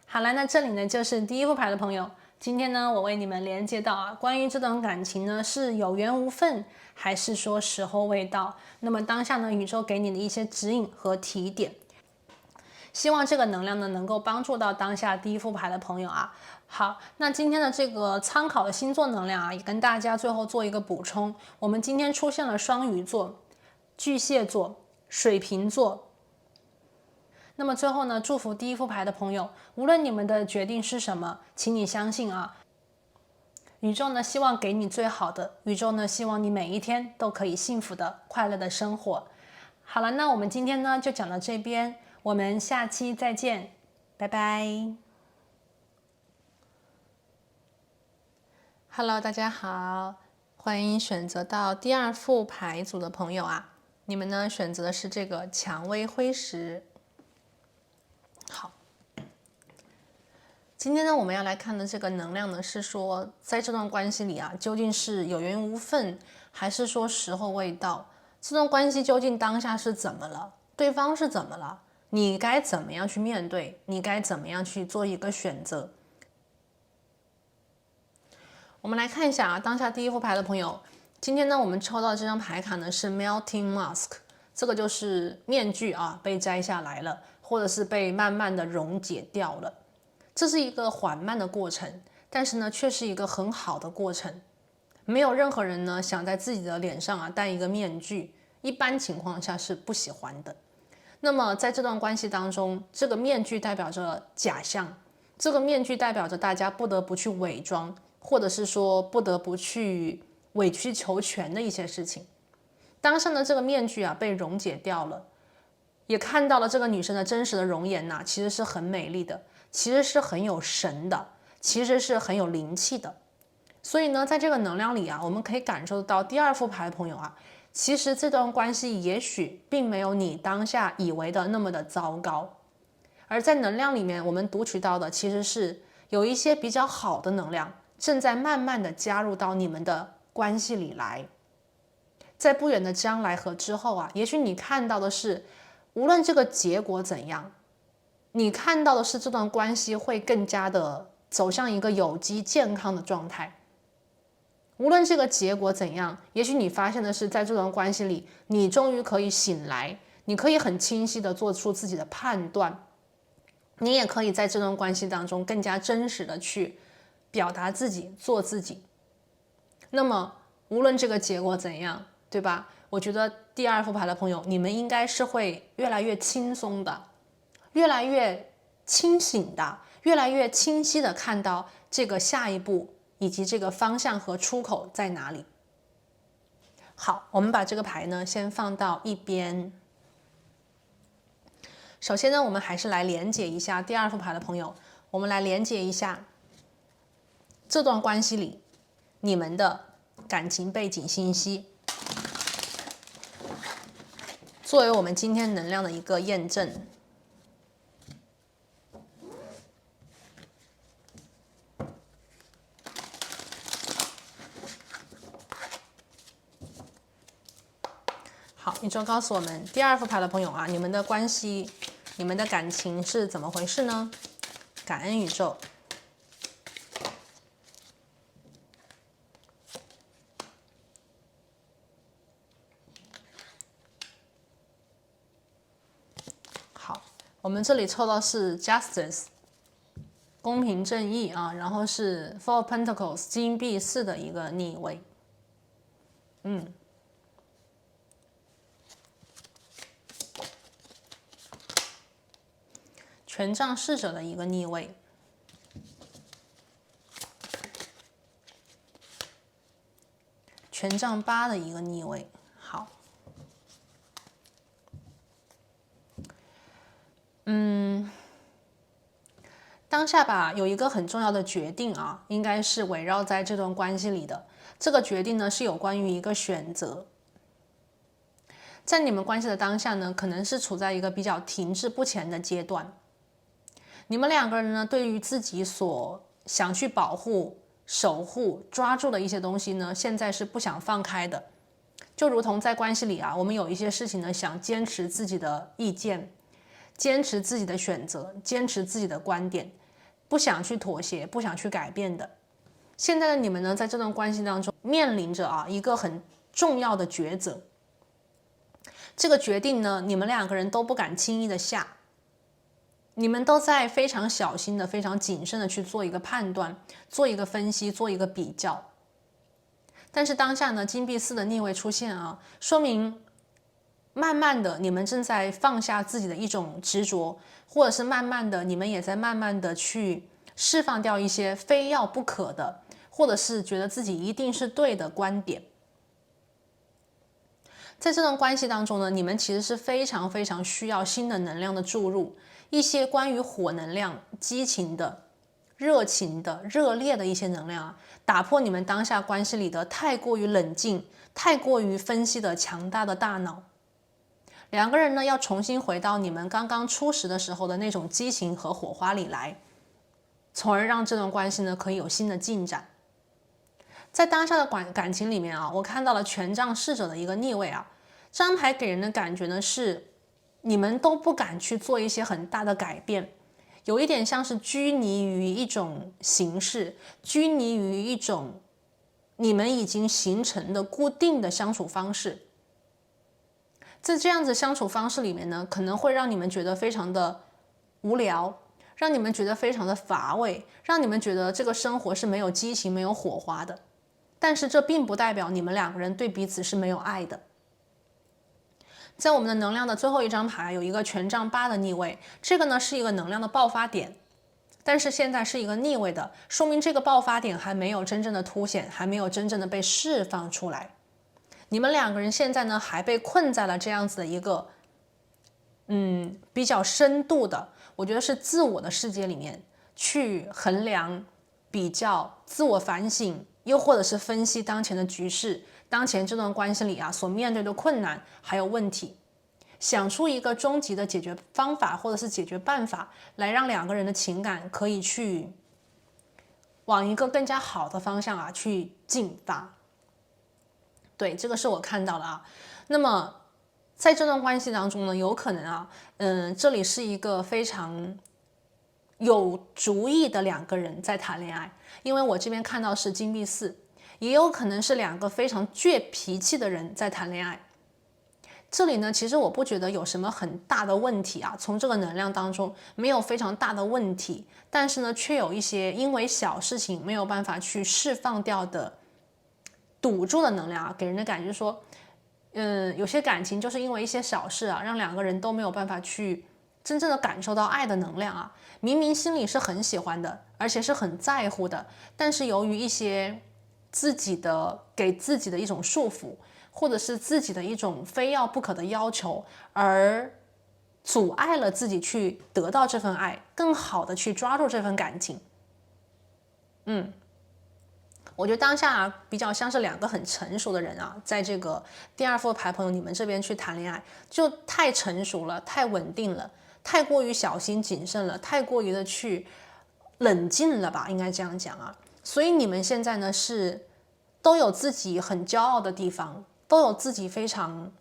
Speaker 1: 好了，那这里呢就是第一副牌的朋友。今天呢，我为你们连接到关于这段感情呢，是有缘无分，还是说时候未到？那么当下呢，宇宙给你的一些指引和提点，希望这个能量呢，能够帮助到当下第一副牌的朋友啊。好，那今天的这个参考的星座能量啊，也跟大家最后做一个补充。我们今天出现了双鱼座、巨蟹座、水瓶座。那么最后呢，祝福第一副牌的朋友，无论你们的决定是什么，请你相信啊，宇宙呢希望给你最好的，宇宙呢希望你每一天都可以幸福的、快乐的生活。好了，那我们今天呢就讲到这边，我们下期再见，拜拜。Hello， 大家好，欢迎选择到第二副牌组的朋友啊，你们呢选择的是这个蔷薇灰石。好，今天呢，我们要来看的这个能量呢，是说在这段关系里啊，究竟是有缘无分，还是说时候未到？这段关系究竟当下是怎么了？对方是怎么了？你该怎么样去面对？你该怎么样去做一个选择？我们来看一下啊，当下第一副牌的朋友，今天呢，我们抽到这张牌卡呢是 Melting Mask， 这个就是面具啊，被摘下来了。或者是被慢慢的溶解掉了，这是一个缓慢的过程，但是呢，却是一个很好的过程。没有任何人呢想在自己的脸上啊戴一个面具，一般情况下是不喜欢的。那么在这段关系当中，这个面具代表着假象，这个面具代表着大家不得不去伪装，或者是说不得不去委曲求全的一些事情。当下的这个面具啊被溶解掉了。也看到了这个女生的真实的容颜呐，其实是很美丽的，其实是很有神的，其实是很有灵气的。所以呢，在这个能量里啊，我们可以感受到第二副牌的朋友啊，其实这段关系也许并没有你当下以为的那么的糟糕，而在能量里面，我们读取到的其实是有一些比较好的能量正在慢慢的加入到你们的关系里来。在不远的将来和之后啊，也许你看到的是，无论这个结果怎样，你看到的是这段关系会更加的走向一个有机健康的状态。无论这个结果怎样，也许你发现的是，在这段关系里，你终于可以醒来，你可以很清晰的做出自己的判断，你也可以在这段关系当中更加真实的去表达自己，做自己。那么无论这个结果怎样，对吧？我觉得第二副牌的朋友，你们应该是会越来越轻松的，越来越清醒的，越来越清晰的看到这个下一步以及这个方向和出口在哪里。好，我们把这个牌呢先放到一边。首先呢，我们还是来连接一下第二副牌的朋友，我们来连接一下这段关系里你们的感情背景信息，作为我们今天能量的一个验证。好，宇宙告诉我们，第二副牌的朋友啊，你们的关系，你们的感情是怎么回事呢？感恩宇宙。好，我们这里抽到是 Justice， 公平正义啊，然后是 Four of Pentacles， 金币4的一个逆位。权杖侍者的一个逆位，权杖8的一个逆位。好，当下吧，有一个很重要的决定啊，应该是围绕在这段关系里的。这个决定呢，是有关于一个选择。在你们关系的当下呢，可能是处在一个比较停滞不前的阶段。你们两个人呢，对于自己所想去保护、守护、抓住的一些东西呢，现在是不想放开的。就如同在关系里啊，我们有一些事情呢，想坚持自己的意见，坚持自己的选择，坚持自己的观点，不想去妥协，不想去改变的。现在的你们呢，在这段关系当中面临着一个很重要的抉择。这个决定呢，你们两个人都不敢轻易的下。你们都在非常小心的、非常谨慎的去做一个判断、做一个分析、做一个比较。但是当下呢，金币4的逆位出现啊，说明慢慢的你们正在放下自己的一种执着，或者是慢慢的你们也在慢慢的去释放掉一些非要不可的，或者是觉得自己一定是对的观点。在这段关系当中呢，你们其实是非常非常需要新的能量的注入，一些关于火能量、激情的、热情的、热烈的一些能量啊，打破你们当下关系里的太过于冷静、太过于分析的强大的大脑。两个人呢，要重新回到你们刚刚初识的时候的那种激情和火花里来，从而让这段关系呢可以有新的进展。在当下的感情里面啊，我看到了权杖侍者的一个逆位啊，这张牌给人的感觉呢是，你们都不敢去做一些很大的改变，有一点像是拘泥于一种形式，拘泥于一种你们已经形成的固定的相处方式。在这样子相处方式里面呢，可能会让你们觉得非常的无聊，让你们觉得非常的乏味，让你们觉得这个生活是没有激情、没有火花的。但是这并不代表你们两个人对彼此是没有爱的。在我们的能量的最后一张牌有一个权杖8的逆位，这个呢是一个能量的爆发点，但是现在是一个逆位的，说明这个爆发点还没有真正的凸显，还没有真正的被释放出来。你们两个人现在呢还被困在了这样子的一个比较深度的，我觉得是自我的世界里面去衡量、比较、自我反省，又或者是分析当前的局势，当前这段关系里啊所面对的困难还有问题。想出一个终极的解决方法或者是解决办法，来让两个人的情感可以去往一个更加好的方向啊去进发。对，这个是我看到的啊。那么在这段关系当中呢，有可能啊，这里是一个非常有主意的两个人在谈恋爱，因为我这边看到是金币4，也有可能是两个非常倔脾气的人在谈恋爱。这里呢，其实我不觉得有什么很大的问题啊，从这个能量当中没有非常大的问题，但是呢，却有一些因为小事情没有办法去释放掉的堵住的能量啊，给人的感觉说，有些感情就是因为一些小事啊，让两个人都没有办法去真正的感受到爱的能量啊。明明心里是很喜欢的，而且是很在乎的，但是由于一些给自己的一种束缚，或者是自己的一种非要不可的要求，而阻碍了自己去得到这份爱，更好的去抓住这份感情。我觉得当下啊，比较像是两个很成熟的人啊，在这个第2副牌朋友你们这边去谈恋爱，就太成熟了，太稳定了，太过于小心谨慎了，太过于的去冷静了吧，应该这样讲啊。所以你们现在呢是都有自己很骄傲的地方，都有自己非常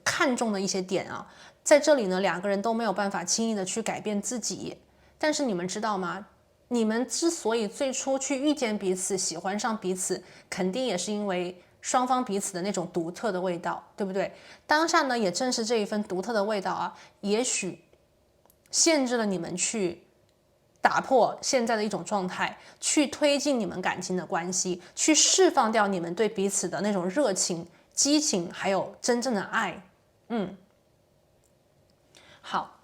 Speaker 1: 看重的一些点啊，在这里呢两个人都没有办法轻易的去改变自己。但是你们知道吗？你们之所以最初去遇见彼此，喜欢上彼此，肯定也是因为双方彼此的那种独特的味道，对不对？当下呢，也正是这一份独特的味道啊，也许限制了你们去打破现在的一种状态，去推进你们感情的关系，去释放掉你们对彼此的那种热情、激情，还有真正的爱。好。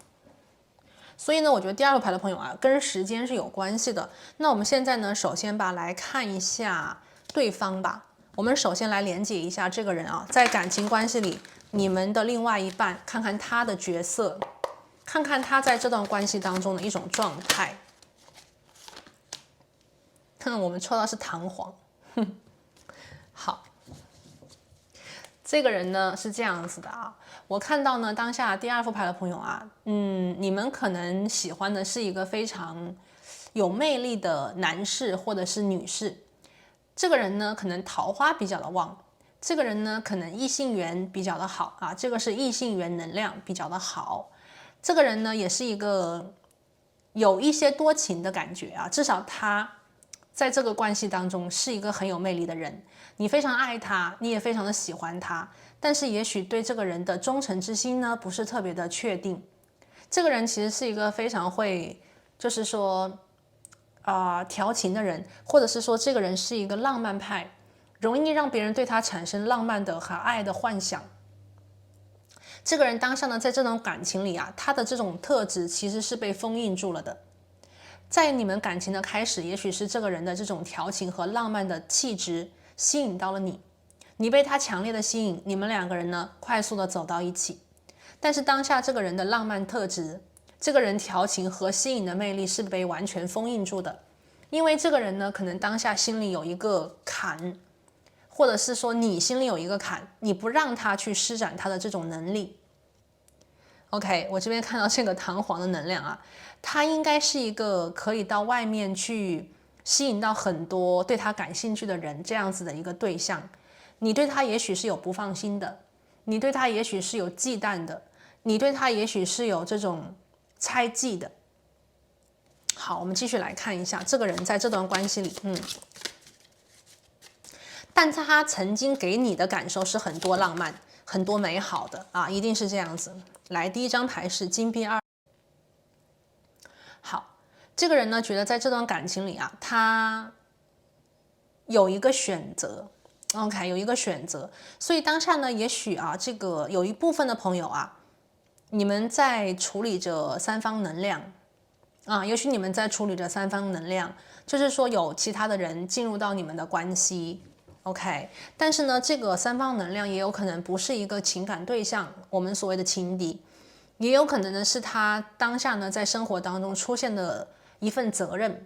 Speaker 1: 所以呢，我觉得第2副牌的朋友啊，跟时间是有关系的。那我们现在呢，首先来看一下对方吧。我们首先来连接一下这个人啊，在感情关系里，你们的另外一半，看看他的角色，看看他在这段关系当中的一种状态。我们抽到是弹簧。好，这个人呢是这样子的啊。我看到呢，当下第2副牌的朋友啊，你们可能喜欢的是一个非常有魅力的男士或者是女士。这个人呢，可能桃花比较的旺，这个人呢，可能异性缘比较的好啊，这个是异性缘能量比较的好。这个人呢，也是一个有一些多情的感觉啊，至少他在这个关系当中是一个很有魅力的人，你非常爱他，你也非常的喜欢他。但是也许对这个人的忠诚之心呢，不是特别的确定。这个人其实是一个非常会，就是说，调情的人，或者是说这个人是一个浪漫派，容易让别人对他产生浪漫的和爱的幻想。这个人当下呢，在这种感情里啊，他的这种特质其实是被封印住了的。在你们感情的开始，也许是这个人的这种调情和浪漫的气质吸引到了你。你被他强烈的吸引，你们两个人呢快速的走到一起。但是当下这个人的浪漫特质，这个人调情和吸引的魅力是被完全封印住的。因为这个人呢，可能当下心里有一个坎，或者是说你心里有一个坎，你不让他去施展他的这种能力。OK， 我这边看到这个弹簧的能量啊，他应该是一个可以到外面去吸引到很多对他感兴趣的人这样子的一个对象。你对他也许是有不放心的，你对他也许是有忌惮的，你对他也许是有这种猜忌的。好，我们继续来看一下这个人在这段关系里，但他曾经给你的感受是很多浪漫、很多美好的啊，一定是这样子。来，第1张牌是金币2。好，这个人呢，觉得在这段感情里啊，他有一个选择。OK， 有一个选择，所以当下呢，也许啊，这个有一部分的朋友啊，你们在处理着3方能量啊，也许你们在处理着3方能量，就是说有其他的人进入到你们的关系 ，OK， 但是呢，这个3方能量也有可能不是一个情感对象，我们所谓的情敌，也有可能呢是他当下呢在生活当中出现的一份责任，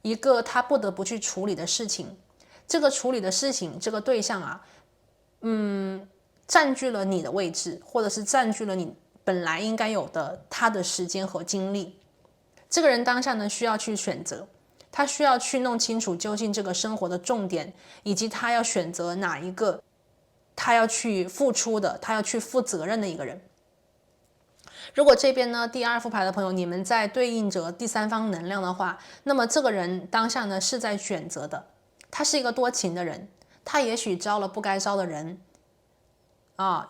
Speaker 1: 一个他不得不去处理的事情。这个处理的事情，这个对象啊，占据了你的位置，或者是占据了你本来应该有的他的时间和精力。这个人当下呢需要去选择，他需要去弄清楚究竟这个生活的重点，以及他要选择哪一个他要去付出的，他要去负责任的一个人。如果这边呢第二副牌的朋友，你们在对应着第三方能量的话，那么这个人当下呢是在选择的，他是一个多情的人，他也许招了不该招的人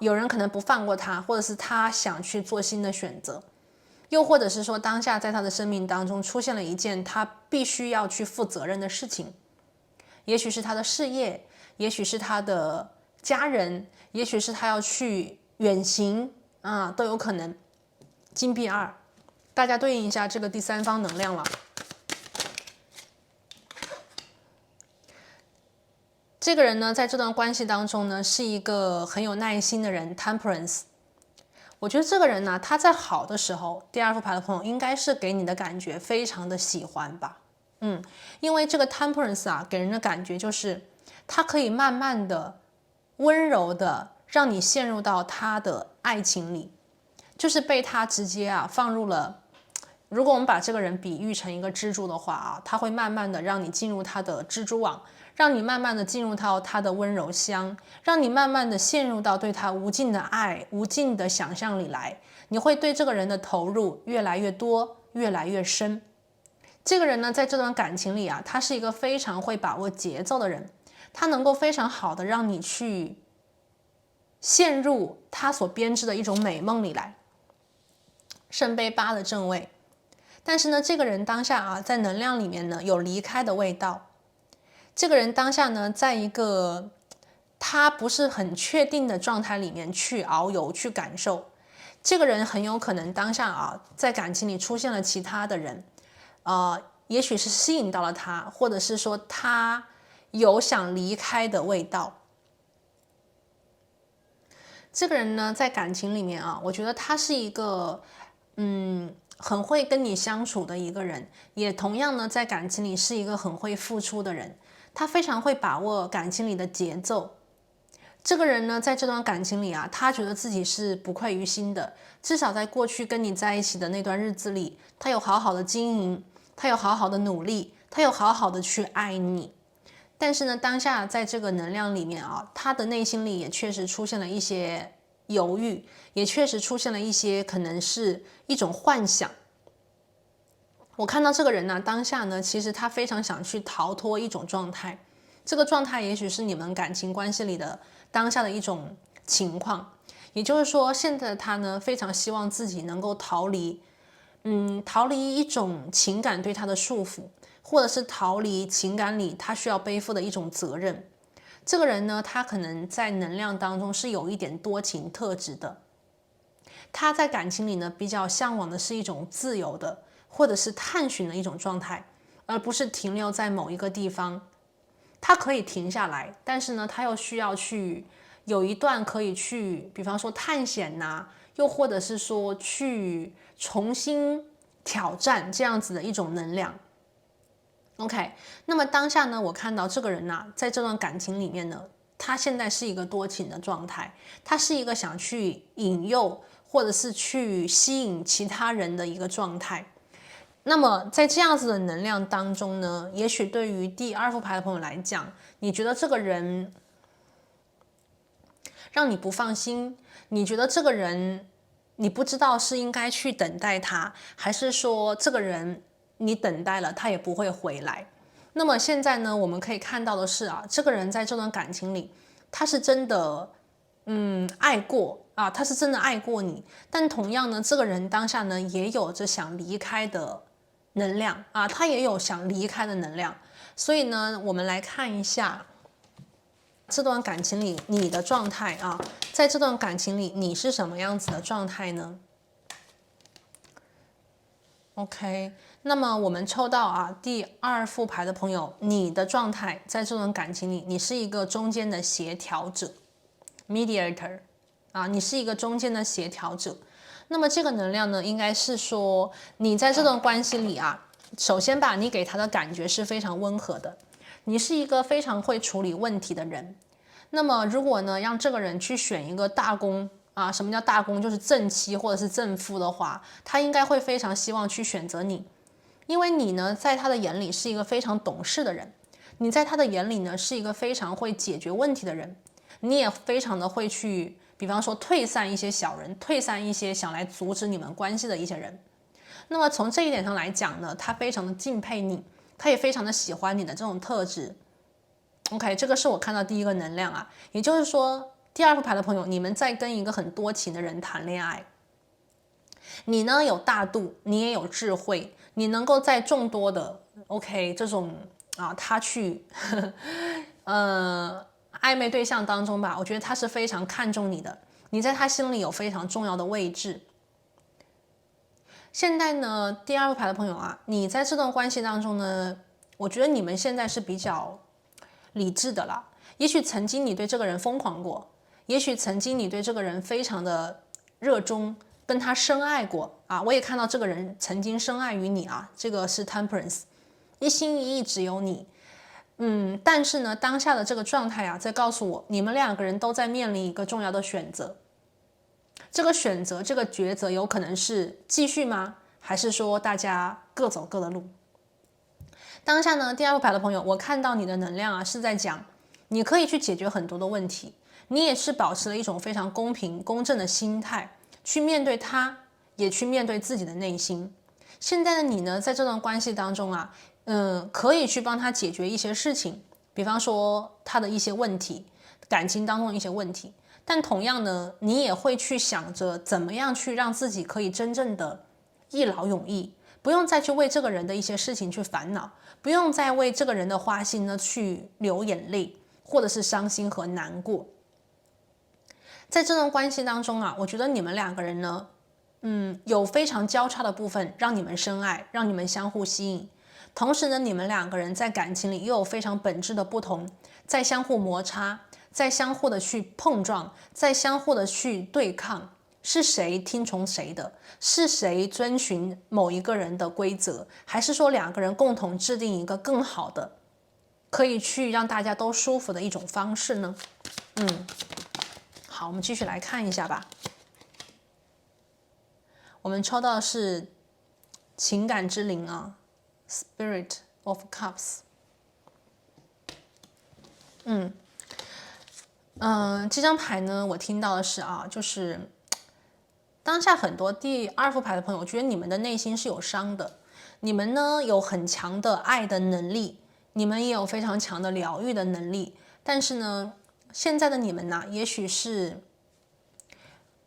Speaker 1: 有人可能不放过他，或者是他想去做新的选择，又或者是说当下在他的生命当中出现了一件他必须要去负责任的事情，也许是他的事业，也许是他的家人，也许是他要去远行都有可能。金币2，大家对应一下这个第三方能量了。这个人呢，在这段关系当中呢，是一个很有耐心的人 ，Temperance。我觉得这个人呢，他在好的时候，第二副牌的朋友应该是给你的感觉非常的喜欢吧。因为这个 Temperance 给人的感觉就是他可以慢慢的、温柔的让你陷入到他的爱情里。就是被他直接放入了，如果我们把这个人比喻成一个蜘蛛的话他会慢慢的让你进入他的蜘蛛网，让你慢慢的进入到他的温柔乡，让你慢慢的陷入到对他无尽的爱、无尽的想象里来，你会对这个人的投入越来越多，越来越深。这个人呢，在这段感情里他是一个非常会把握节奏的人，他能够非常好的让你去陷入他所编织的一种美梦里来。圣杯8的正位，但是呢，这个人当下在能量里面呢有离开的味道。这个人当下呢，在一个他不是很确定的状态里面去遨游、去感受。这个人很有可能当下在感情里出现了其他的人，也许是吸引到了他，或者是说他有想离开的味道。这个人呢，在感情里面我觉得他是一个很会跟你相处的一个人，也同样呢，在感情里是一个很会付出的人，他非常会把握感情里的节奏。这个人呢，在这段感情里他觉得自己是不愧于心的，至少在过去跟你在一起的那段日子里，他有好好的经营，他有好好的努力，他有好好的去爱你。但是呢，当下在这个能量里面他的内心里也确实出现了一些犹豫，也确实出现了一些可能是一种幻想。我看到这个人呢，当下呢，其实他非常想去逃脱一种状态，这个状态也许是你们感情关系里的当下的一种情况。也就是说，现在的他呢，非常希望自己能够逃离一种情感对他的束缚，或者是逃离情感里他需要背负的一种责任。这个人呢，他可能在能量当中是有一点多情特质的，他在感情里呢比较向往的是一种自由的，或者是探寻的一种状态，而不是停留在某一个地方。他可以停下来，但是呢，他又需要去有一段可以去，比方说探险又或者是说去重新挑战这样子的一种能量。OK， 那么当下呢，我看到这个人在这段感情里面呢，他现在是一个多情的状态，他是一个想去引诱或者是去吸引其他人的一个状态。那么在这样子的能量当中呢，也许对于第二副牌的朋友来讲，你觉得这个人让你不放心，你觉得这个人你不知道是应该去等待他，还是说这个人你等待了他也不会回来。那么现在呢，我们可以看到的是这个人在这段感情里，他是真的爱过他是真的爱过你，但同样呢，这个人当下呢也有着想离开的能量他也有想离开的能量。所以呢，我们来看一下这段感情里你的状态在这段感情里你是什么样子的状态呢？ OK， 那么我们抽到第二副牌的朋友，你的状态在这段感情里，你是一个中间的协调者 ，mediator 你是一个中间的协调者。那么这个能量呢，应该是说你在这段关系里首先吧，你给他的感觉是非常温和的，你是一个非常会处理问题的人。那么如果呢，让这个人去选一个大公啊，什么叫大公？就是正妻或者是正夫的话，他应该会非常希望去选择你，因为你呢，在他的眼里是一个非常懂事的人，你在他的眼里呢，是一个非常会解决问题的人，你也非常的会去，比方说退散一些小人，退散一些想来阻止你们关系的一些人。那么从这一点上来讲呢，他非常的敬佩你，他也非常的喜欢你的这种特质。OK， 这个是我看到第一个能量啊，也就是说，第二副牌的朋友，你们在跟一个很多情的人谈恋爱，你呢有大度，你也有智慧，你能够在众多的 OK 这种他去暧昧对象当中吧，我觉得他是非常看重你的，你在他心里有非常重要的位置。现在呢，第二副牌的朋友啊，你在这段关系当中呢，我觉得你们现在是比较理智的啦。也许曾经你对这个人疯狂过，也许曾经你对这个人非常的热衷，跟他深爱过啊。我也看到这个人曾经深爱于你啊，这个是 Temperance， 一心一意只有你。但是呢，当下的这个状态啊，在告诉我，你们两个人都在面临一个重要的选择。这个选择，这个抉择，有可能是继续吗？还是说大家各走各的路？当下呢，第二副牌的朋友，我看到你的能量啊，是在讲你可以去解决很多的问题，你也是保持了一种非常公平公正的心态去面对他，也去面对自己的内心。现在的你呢，在这段关系当中啊，可以去帮他解决一些事情，比方说他的一些问题，感情当中的一些问题。但同样呢，你也会去想着怎么样去让自己可以真正的一劳永逸，不用再去为这个人的一些事情去烦恼，不用再为这个人的花心呢去流眼泪，或者是伤心和难过。在这段关系当中啊，我觉得你们两个人呢，有非常交叉的部分，让你们深爱，让你们相互吸引。同时呢，你们两个人在感情里又有非常本质的不同，在相互摩擦，在相互的去碰撞，在相互的去对抗，是谁听从谁的？是谁遵循某一个人的规则？还是说两个人共同制定一个更好的，可以去让大家都舒服的一种方式呢？好，我们继续来看一下吧。我们抽到的是情感之灵啊 ，Spirit of Cups。这张牌呢，我听到的是就是当下很多第二副牌的朋友，我觉得你们的内心是有伤的，你们呢有很强的爱的能力，你们也有非常强的疗愈的能力，但是呢，现在的你们呢，也许是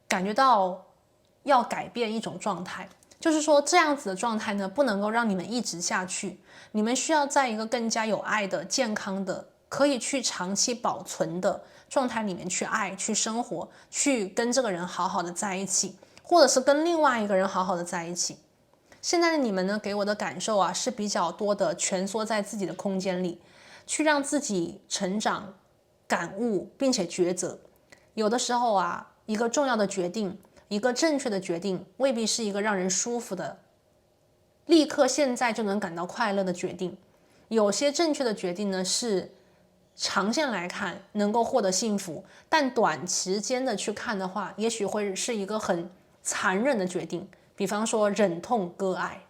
Speaker 1: 感觉到要改变一种状态，就是说这样子的状态呢，不能够让你们一直下去，你们需要在一个更加有爱的、健康的、可以去长期保存的状态里面去爱、去生活、去跟这个人好好的在一起，或者是跟另外一个人好好的在一起。现在的你们呢，给我的感受啊，是比较多的蜷缩在自己的空间里，去让自己成长、感悟，并且抉择。有的时候啊，一个重要的决定，一个正确的决定，未必是一个让人舒服的，立刻现在就能感到快乐的决定。有些正确的决定呢，是长线来看能够获得幸福，但短时间的去看的话，也许会是一个很残忍的决定，比方说忍痛割爱。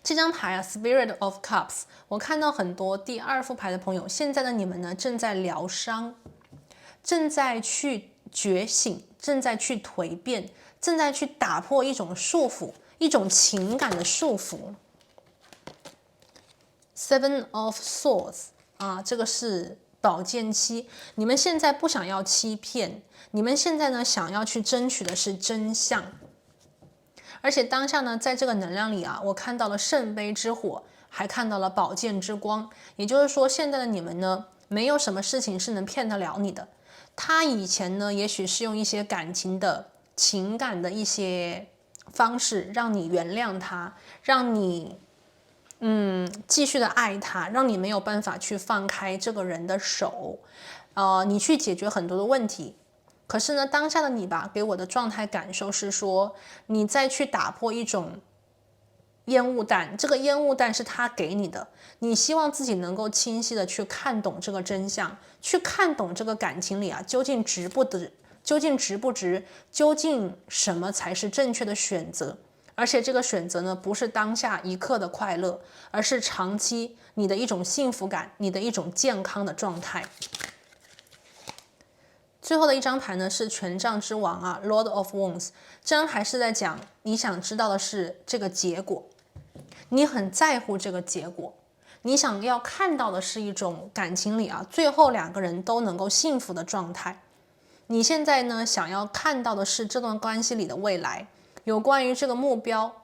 Speaker 1: 这张牌啊 ，Spirit of Cups， 我看到很多第二副牌的朋友，现在的你们呢，正在疗伤，正在去觉醒，正在去蜕变，正在去打破一种束缚，一种情感的束缚。Seven of Swords 这个是宝剑七，你们现在不想要欺骗，你们现在呢想要去争取的是真相。而且当下呢，在这个能量里我看到了圣杯之火，还看到了宝剑之光，也就是说，现在的你们呢，没有什么事情是能骗得了你的。他以前呢，也许是用一些感情的、情感的一些方式，让你原谅他，让你继续的爱他，让你没有办法去放开这个人的手，你去解决很多的问题。可是呢，当下的你吧，给我的状态感受是说，你再去打破一种烟雾弹，这个烟雾弹是他给你的，你希望自己能够清晰的去看懂这个真相，去看懂这个感情里啊究竟值不值，究竟值不值，究竟什么才是正确的选择。而且这个选择呢，不是当下一刻的快乐，而是长期你的一种幸福感，你的一种健康的状态。最后的一张牌呢是权杖之王啊 ，Lord of Wands， 这张还是在讲你想知道的是这个结果，你很在乎这个结果，你想要看到的是一种感情里啊，最后两个人都能够幸福的状态。你现在呢想要看到的是这段关系里的未来，有关于这个目标。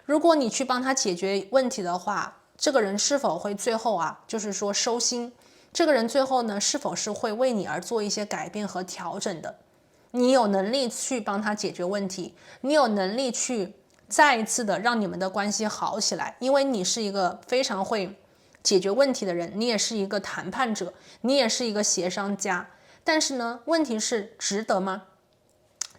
Speaker 1: 如果你去帮他解决问题的话，这个人是否会最后啊，就是说收心？这个人最后呢，是否是会为你而做一些改变和调整的？你有能力去帮他解决问题，你有能力去再一次的让你们的关系好起来，因为你是一个非常会解决问题的人，你也是一个谈判者，你也是一个协商家。但是呢，问题是值得吗？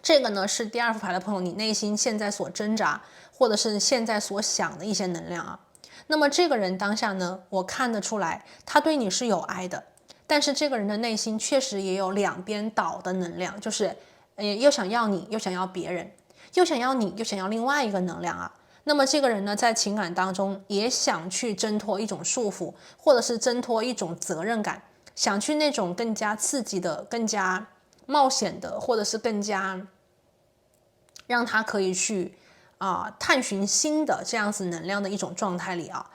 Speaker 1: 这个呢是第二副牌的朋友，你内心现在所挣扎，或者是现在所想的一些能量啊。那么这个人当下呢，我看得出来，他对你是有爱的，但是这个人的内心确实也有两边倒的能量，就是又想要你，又想要别人，又想要你，又想要另外一个能量啊。那么这个人呢，在情感当中也想去挣脱一种束缚，或者是挣脱一种责任感，想去那种更加刺激的、更加冒险的，或者是更加让他可以去探寻新的这样子能量的一种状态里啊。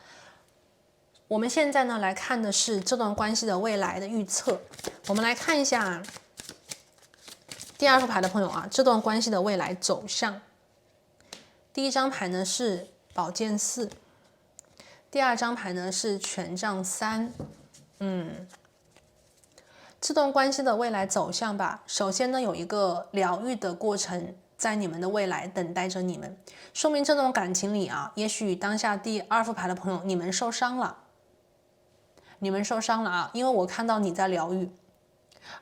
Speaker 1: 我们现在呢来看的是这段关系的未来的预测。我们来看一下第二副牌的朋友啊，这段关系的未来走向。第一张牌呢是宝剑四，第二张牌呢是权杖三。这段关系的未来走向吧，首先呢有一个疗愈的过程在你们的未来等待着你们，说明这段感情里啊，也许当下第二副牌的朋友你们受伤了，因为我看到你在疗愈，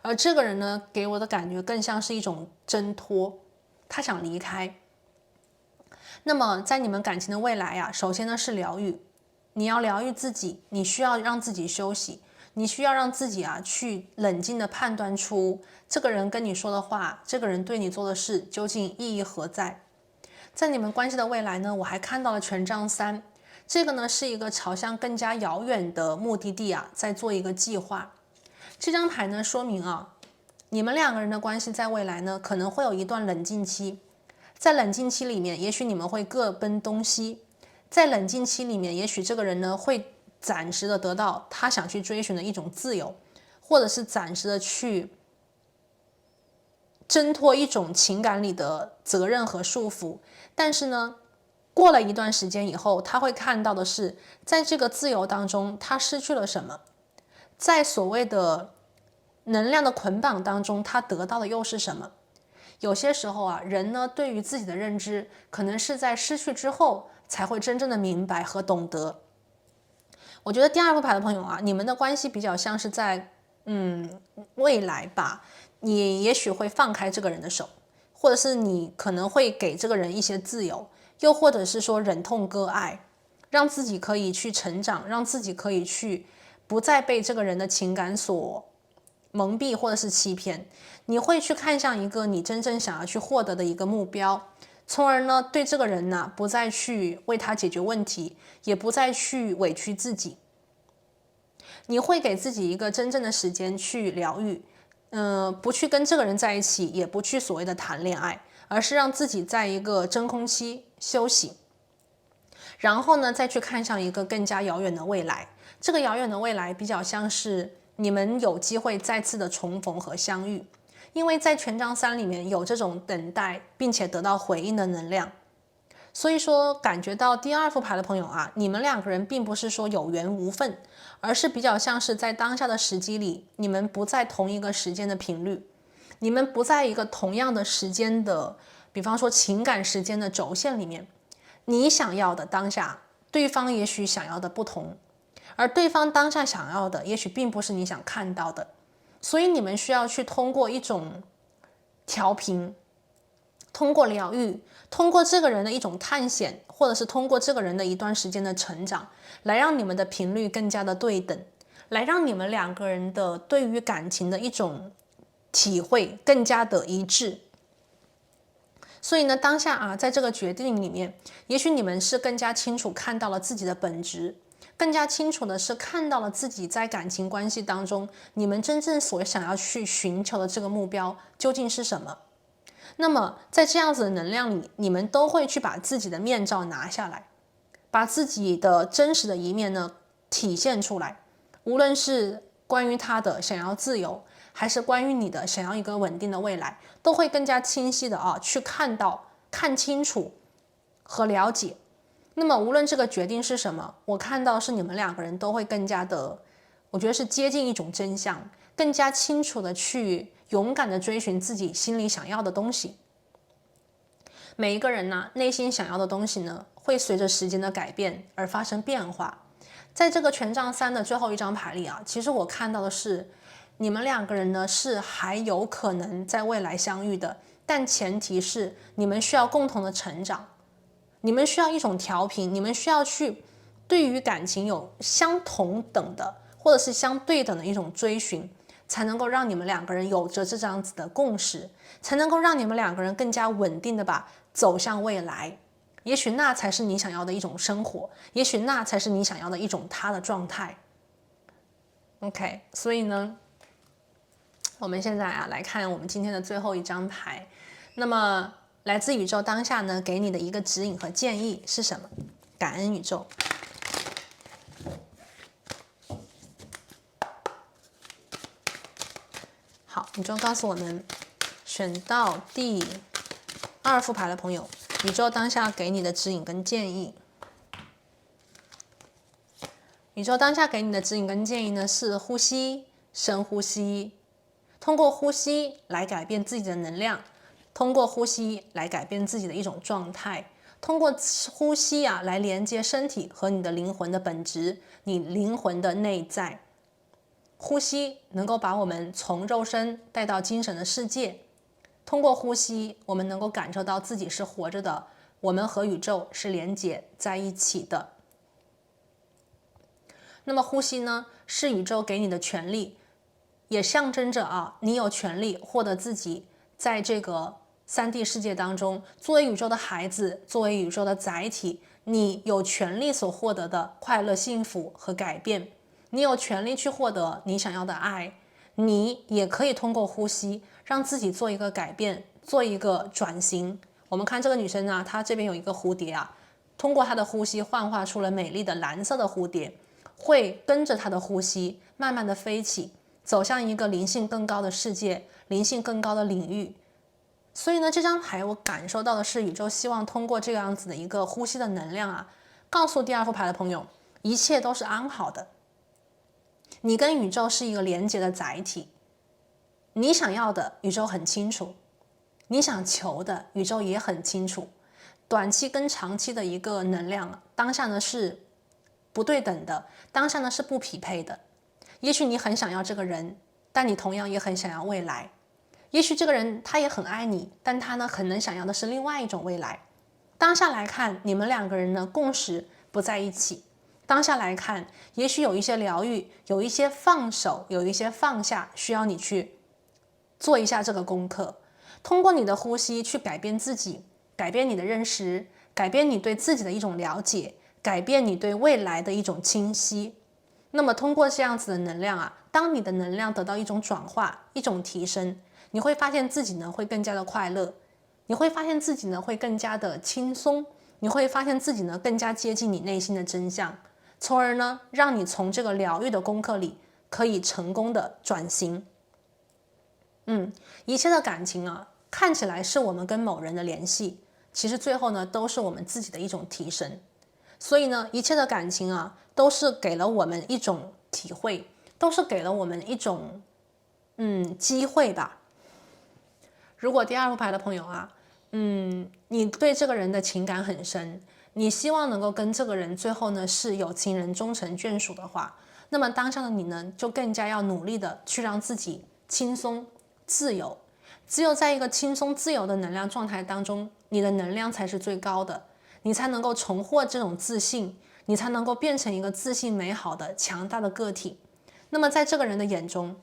Speaker 1: 而这个人呢给我的感觉更像是一种挣脱，他想离开。那么在你们感情的未来啊，首先呢是疗愈，你要疗愈自己，你需要让自己休息，你需要让自己啊去冷静的判断出这个人跟你说的话，这个人对你做的事究竟意义何在。在你们关系的未来呢，我还看到了权杖三，这个呢是一个朝向更加遥远的目的地啊，在做一个计划。这张牌呢说明啊，你们两个人的关系在未来呢可能会有一段冷静期，在冷静期里面，也许你们会各奔东西，在冷静期里面，也许这个人呢会暂时的得到他想去追寻的一种自由，或者是暂时的去挣脱一种情感里的责任和束缚。但是呢，过了一段时间以后，他会看到的是，在这个自由当中，他失去了什么，在所谓的能量的捆绑当中，他得到的又是什么。有些时候啊，人呢对于自己的认知，可能是在失去之后才会真正的明白和懂得。我觉得第二副牌的朋友啊，你们的关系比较像是在未来吧，你也许会放开这个人的手，或者是你可能会给这个人一些自由，又或者是说忍痛割爱，让自己可以去成长，让自己可以去不再被这个人的情感所蒙蔽或者是欺骗。你会去看向一个你真正想要去获得的一个目标，从而呢对这个人呢不再去为他解决问题，也不再去委屈自己。你会给自己一个真正的时间去疗愈，不去跟这个人在一起，也不去所谓的谈恋爱，而是让自己在一个真空期休息，然后呢再去看向一个更加遥远的未来。这个遥远的未来比较像是你们有机会再次的重逢和相遇，因为在权杖三里面有这种等待并且得到回应的能量。所以说感觉到第二副牌的朋友啊，你们两个人并不是说有缘无分，而是比较像是在当下的时机里，你们不在同一个时间的频率，你们不在一个同样的时间的，比方说情感时间的轴线里面。你想要的当下，对方也许想要的不同，而对方当下想要的也许并不是你想看到的。所以你们需要去通过一种调频，通过疗愈，通过这个人的一种探险，或者是通过这个人的一段时间的成长，来让你们的频率更加的对等，来让你们两个人的对于感情的一种体会更加的一致。所以呢，当下啊，在这个决定里面，也许你们是更加清楚看到了自己的本质，更加清楚的是看到了自己在感情关系当中，你们真正所想要去寻求的这个目标究竟是什么。那么在这样子的能量里，你们都会去把自己的面罩拿下来，把自己的真实的一面呢体现出来，无论是关于他的想要自由，还是关于你的想要一个稳定的未来，都会更加清晰的去看清楚和了解。那么无论这个决定是什么，我看到是你们两个人都会更加的，我觉得是接近一种真相，更加清楚的去勇敢的追寻自己心里想要的东西。每一个人呢，内心想要的东西呢，会随着时间的改变而发生变化。在这个权杖3的最后一张牌里啊，其实我看到的是，你们两个人呢是还有可能在未来相遇的，但前提是你们需要共同的成长，你们需要一种调频，你们需要去对于感情有相同等的或者是相对等的一种追寻，才能够让你们两个人有着这样子的共识，才能够让你们两个人更加稳定的走向未来。也许那才是你想要的一种生活，也许那才是你想要的一种他的状态。OK， 所以呢，我们现在来看我们今天的最后一张牌。那么来自宇宙当下呢，给你的一个指引和建议是什么？感恩宇宙。好，宇宙告诉我们，选到第2副牌的朋友，宇宙当下给你的指引跟建议。宇宙当下给你的指引跟建议呢，是呼吸，深呼吸，通过呼吸来改变自己的能量，通过呼吸来改变自己的一种状态，通过呼吸来连接身体和你的灵魂的本质，你灵魂的内在。呼吸能够把我们从肉身带到精神的世界，通过呼吸我们能够感受到自己是活着的，我们和宇宙是连接在一起的。那么呼吸呢，是宇宙给你的权利，也象征着你有权利获得自己在这个3D 世界当中，作为宇宙的孩子，作为宇宙的载体，你有权利所获得的快乐、幸福和改变。你有权利去获得你想要的爱，你也可以通过呼吸让自己做一个改变，做一个转型。我们看这个女生呢，她这边有一个蝴蝶通过她的呼吸幻化出了美丽的蓝色的蝴蝶，会跟着她的呼吸慢慢的飞起，走向一个灵性更高的世界，灵性更高的领域。所以呢，这张牌我感受到的是宇宙希望通过这样子的一个呼吸的能量告诉第2副牌的朋友，一切都是安好的。你跟宇宙是一个连接的载体，你想要的宇宙很清楚，你想求的宇宙也很清楚。短期跟长期的一个能量当下呢是不对等的，当下呢是不匹配的。也许你很想要这个人，但你同样也很想要未来。也许这个人他也很爱你，但他呢可能想要的是另外一种未来。当下来看，你们两个人呢共识不在一起。当下来看，也许有一些疗愈，有一些放手，有一些放下，需要你去做一下这个功课。通过你的呼吸去改变自己，改变你的认识，改变你对自己的一种了解，改变你对未来的一种清晰。那么通过这样子的能量当你的能量得到一种转化，一种提升，你会发现自己呢会更加的快乐，你会发现自己呢会更加的轻松，你会发现自己呢更加接近你内心的真相，从而呢让你从这个疗愈的功课里可以成功的转型。一切的感情看起来是我们跟某人的联系，其实最后呢都是我们自己的一种提升。所以呢，一切的感情都是给了我们一种体会，都是给了我们一种机会吧。如果第2副牌的朋友你对这个人的情感很深，你希望能够跟这个人最后呢是有情人终成眷属的话，那么当下的你呢就更加要努力的去让自己轻松自由，只有在一个轻松自由的能量状态当中，你的能量才是最高的，你才能够重获这种自信，你才能够变成一个自信美好的强大的个体。那么在这个人的眼中，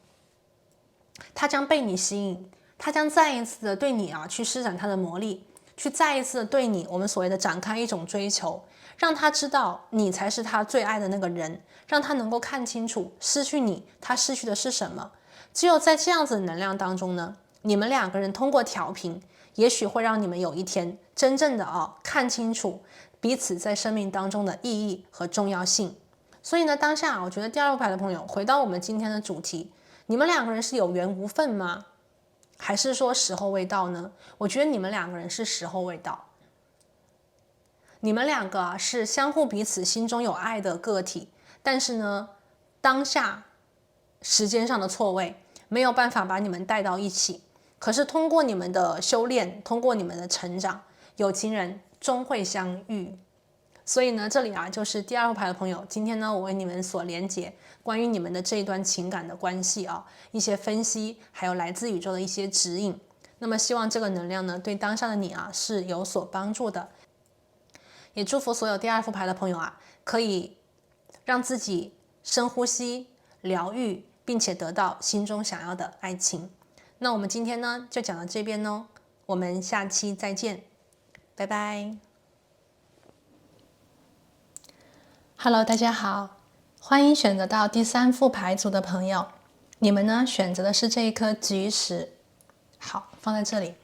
Speaker 1: 他将被你吸引，他将再一次的对你去施展他的魔力，去再一次的对你我们所谓的展开一种追求，让他知道你才是他最爱的那个人，让他能够看清楚失去你他失去的是什么。只有在这样子的能量当中呢，你们两个人通过调频，也许会让你们有一天真正的看清楚彼此在生命当中的意义和重要性。所以呢，当下我觉得第二副牌的朋友，回到我们今天的主题，你们两个人是有缘无分吗？还是说时候未到呢？我觉得你们两个人是时候未到。你们两个是相互彼此心中有爱的个体，但是呢，当下时间上的错位没有办法把你们带到一起。可是通过你们的修炼，通过你们的成长，有情人终会相遇。所以呢，这里就是第二副牌的朋友，今天呢，我为你们所连结关于你们的这一段情感的关系一些分析，还有来自宇宙的一些指引。那么希望这个能量呢，对当下的你是有所帮助的。也祝福所有第二副牌的朋友可以让自己深呼吸、疗愈，并且得到心中想要的爱情。那我们今天呢，就讲到这边哦，我们下期再见，拜拜。Hello， 大家好，欢迎选择到第三副牌组的朋友，你们呢选择的是这一颗菊石，好，放在这里。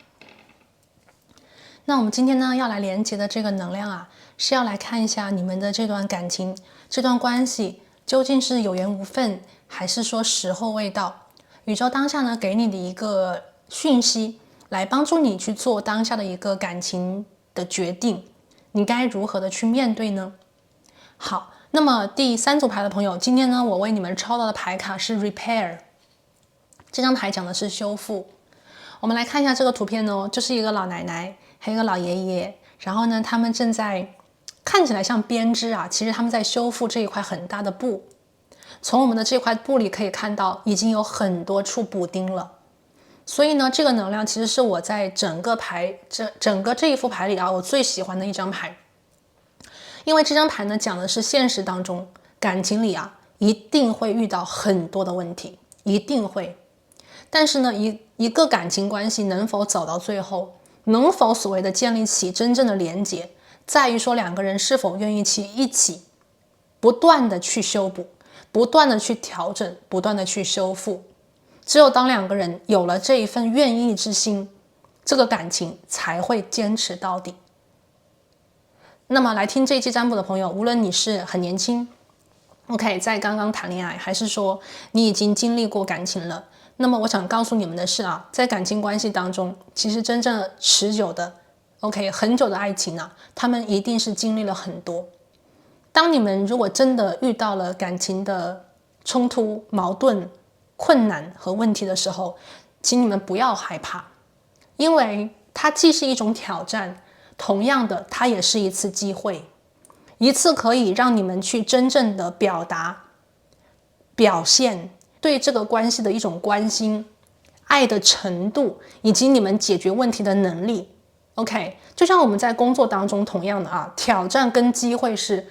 Speaker 1: 那我们今天呢要来连接的这个能量是要来看一下你们的这段感情、这段关系究竟是有缘无分，还是说时候未到？宇宙当下呢给你的一个讯息，来帮助你去做当下的一个感情的决定，你该如何的去面对呢？好，那么第三组牌的朋友，今天呢我为你们抽到的牌卡是 Repair， 这张牌讲的是修复。我们来看一下这个图片哦，就是一个老奶奶还有一个老爷爷，然后呢他们正在看起来像编织其实他们在修复这一块很大的布。从我们的这块布里可以看到已经有很多处补丁了，所以呢这个能量其实是我在整个这一副牌里我最喜欢的一张牌。因为这张牌呢讲的是现实当中感情里一定会遇到很多的问题，一定会。但是呢一个感情关系能否走到最后，能否所谓的建立起真正的连结，在于说两个人是否愿意去一起不断的去修补，不断的去调整，不断的去修复。只有当两个人有了这一份愿意之心，这个感情才会坚持到底。那么来听这一期占卜的朋友，无论你是很年轻 OK 在刚刚谈恋爱，还是说你已经经历过感情了，那么我想告诉你们的是在感情关系当中，其实真正持久的 OK 很久的爱情他们一定是经历了很多。当你们如果真的遇到了感情的冲突、矛盾、困难和问题的时候，请你们不要害怕，因为它既是一种挑战，同样的它也是一次机会，一次可以让你们去真正的表达、表现对这个关系的一种关心、爱的程度，以及你们解决问题的能力。 OK， 就像我们在工作当中同样的挑战跟机会是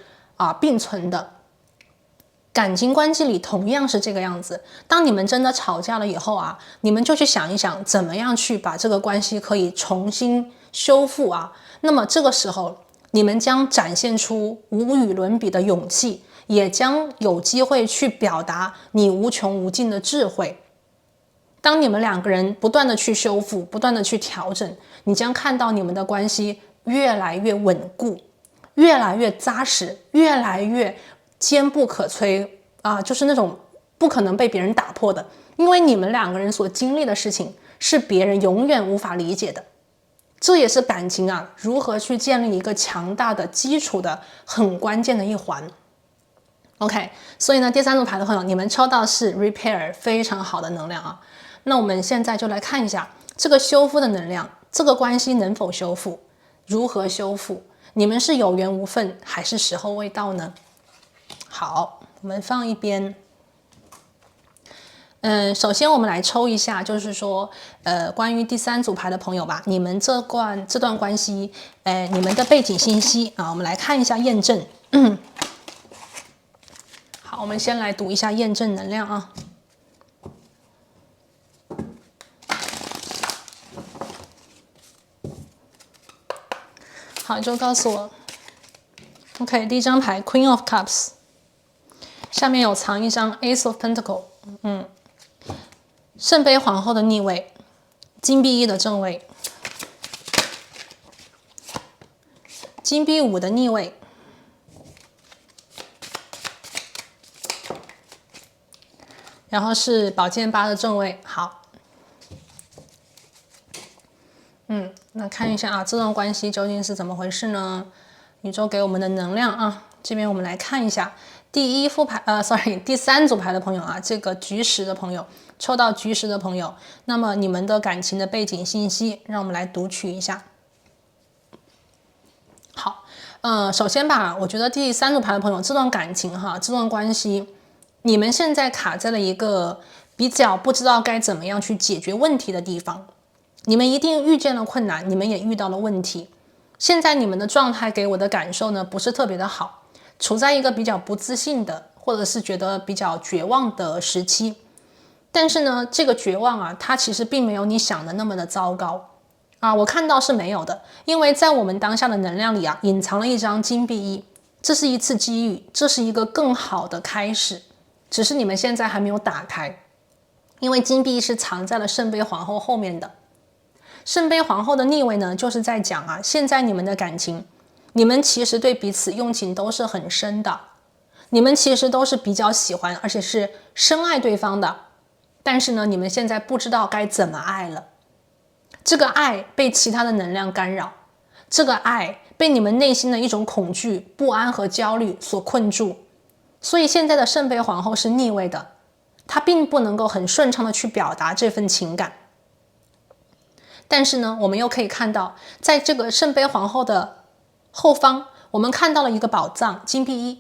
Speaker 1: 并存的，感情关系里同样是这个样子。当你们真的吵架了以后你们就去想一想怎么样去把这个关系可以重新修复那么这个时候你们将展现出无与伦比的勇气，也将有机会去表达你无穷无尽的智慧。当你们两个人不断的去修复，不断的去调整，你将看到你们的关系越来越稳固，越来越扎实，越来越坚不可摧就是那种不可能被别人打破的。因为你们两个人所经历的事情是别人永远无法理解的，这也是感情如何去建立一个强大的基础的很关键的一环。 OK， 所以呢第三组牌的朋友，你们抽到是 Repair， 非常好的能量那我们现在就来看一下这个修复的能量，这个关系能否修复，如何修复，你们是有缘无分，还是时候未到呢？好，我们放一边。首先我们来抽一下，就是说，关于第3组牌的朋友吧，你们这段关系，你们的背景信息啊，我们来看一下验证。好，我们先来读一下验证能量啊。好，就告诉我。OK， 第一张牌 Queen of Cups， 下面有藏一张 Ace of Pentacle， 圣杯皇后的逆位，金币1的正位，金币5的逆位，然后是宝剑8的正位。好，那看一下啊，这段关系究竟是怎么回事呢？宇宙给我们的能量啊，这边我们来看一下第3组牌的朋友啊，这个局10的朋友，抽到局10的朋友，那么你们的感情的背景信息，让我们来读取一下。好，首先吧，我觉得第3组牌的朋友，这段感情哈，这段关系，你们现在卡在了一个比较不知道该怎么样去解决问题的地方。你们一定遇见了困难，你们也遇到了问题。现在你们的状态给我的感受呢，不是特别的好，处在一个比较不自信的，或者是觉得比较绝望的时期。但是呢，这个绝望啊，它其实并没有你想的那么的糟糕啊，我看到是没有的，因为在我们当下的能量里啊，隐藏了一张金币1，这是一次机遇，这是一个更好的开始，只是你们现在还没有打开，因为金币1是藏在了圣杯皇后后面的。圣杯皇后的逆位呢，就是在讲啊，现在你们的感情，你们其实对彼此用情都是很深的，你们其实都是比较喜欢，而且是深爱对方的。但是呢，你们现在不知道该怎么爱了，这个爱被其他的能量干扰，这个爱被你们内心的一种恐惧、不安和焦虑所困住。所以现在的圣杯皇后是逆位的，她并不能够很顺畅的去表达这份情感。但是呢，我们又可以看到，在这个圣杯皇后的后方，我们看到了一个宝藏，金币1。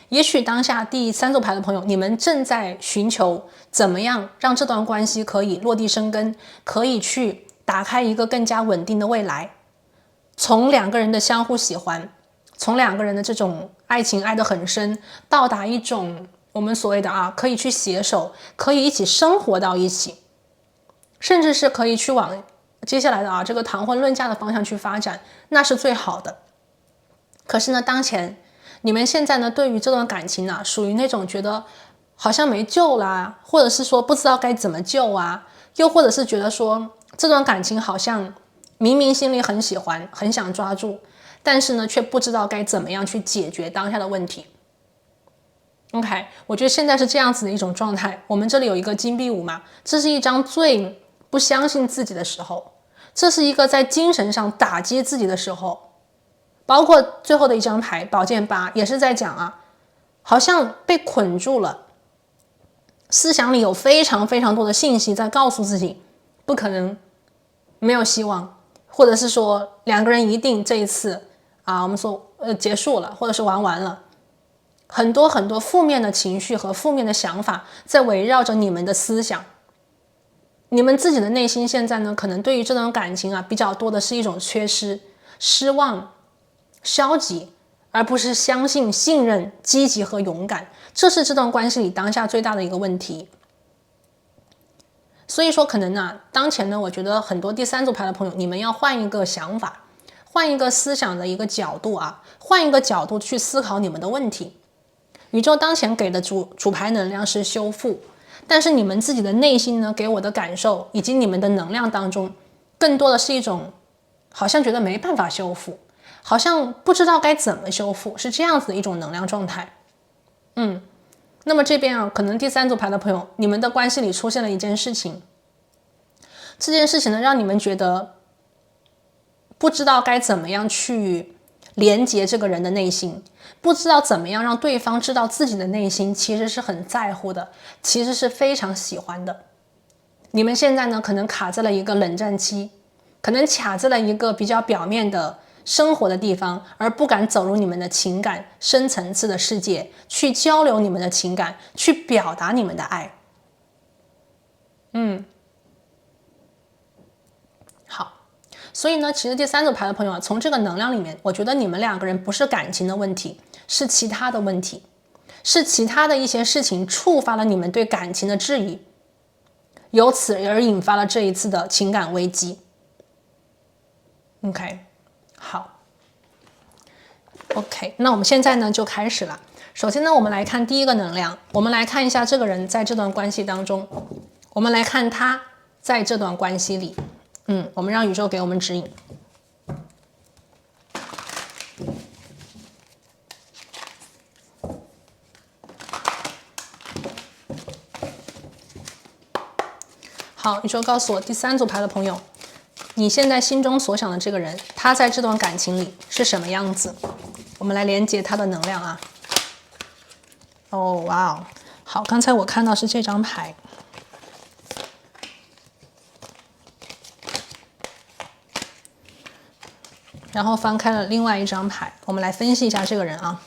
Speaker 1: 也许当下第3组牌的朋友，你们正在寻求怎么样让这段关系可以落地生根，可以去打开一个更加稳定的未来。从2个人的相互喜欢，从2个人的这种爱情爱得很深，到达一种我们所谓的可以去携手，可以一起生活到一起。甚至是可以去往接下来的这个谈婚论嫁的方向去发展，那是最好的。可是呢，当前你们现在呢，对于这段感情啊，属于那种觉得好像没救啦，或者是说不知道该怎么救啊，又或者是觉得说这段感情好像明明心里很喜欢，很想抓住，但是呢，却不知道该怎么样去解决当下的问题。OK， 我觉得现在是这样子的一种状态。我们这里有一个金币5嘛，这是一张最不相信自己的时候，这是一个在精神上打击自己的时候，包括最后的一张牌宝剑8也是在讲好像被捆住了，思想里有非常非常多的信息在告诉自己不可能，没有希望，或者是说2个人一定这一次我们说结束了，或者是玩完了。很多很多负面的情绪和负面的想法在围绕着你们的思想。你们自己的内心现在呢，可能对于这段感情比较多的是一种缺失、失望、消极，而不是相信、信任、积极和勇敢。这是这段关系里当下最大的一个问题。所以说可能当前呢，我觉得很多第3组牌的朋友，你们要换一个想法，换一个思想的一个角度换一个角度去思考你们的问题。宇宙当前给的主牌能量是修复，但是你们自己的内心呢，给我的感受以及你们的能量当中，更多的是一种好像觉得没办法修复，好像不知道该怎么修复，是这样子的一种能量状态。那么这边可能第3组牌的朋友，你们的关系里出现了一件事情，这件事情呢，让你们觉得不知道该怎么样去连接这个人的内心，不知道怎么样让对方知道自己的内心其实是很在乎的，其实是非常喜欢的。你们现在呢，可能卡在了一个冷战期，可能卡在了一个比较表面的生活的地方，而不敢走入你们的情感深层次的世界，去交流你们的情感，去表达你们的爱。所以呢，其实第三组牌的朋友啊，从这个能量里面，我觉得你们两个人不是感情的问题，是其他的问题，是其他的一些事情触发了你们对感情的质疑，由此而引发了这一次的情感危机。OK， 好 ，OK， 那我们现在呢就开始了。首先呢，我们来看第一个能量，我们来看一下这个人在这段关系当中，我们来看他在这段关系里。我们让宇宙给我们指引。好，宇宙告诉我，第三组牌的朋友，你现在心中所想的这个人，他在这段感情里是什么样子？我们来连接他的能量啊。哦，哇哦，好，刚才我看到是这张牌。然后翻开了另外一张牌，我们来分析一下这个人啊。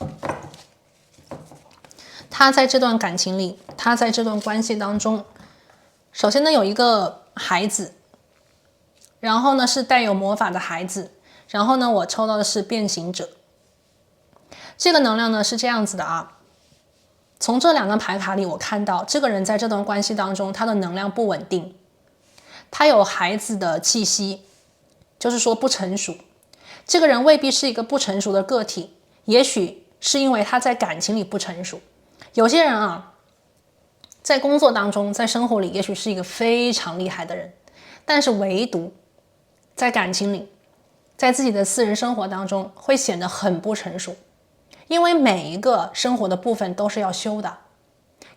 Speaker 1: 他在这段感情里，他在这段关系当中，首先呢有一个孩子，然后呢是带有魔法的孩子，然后呢我抽到的是变形者。这个能量呢是这样子的啊，从这两张牌卡里我看到这个人在这段关系当中，他的能量不稳定，他有孩子的气息，就是说不成熟。这个人未必是一个不成熟的个体，也许是因为他在感情里不成熟。有些人啊，在工作当中，在生活里，也许是一个非常厉害的人，但是唯独在感情里，在自己的私人生活当中，会显得很不成熟。因为每一个生活的部分都是要修的。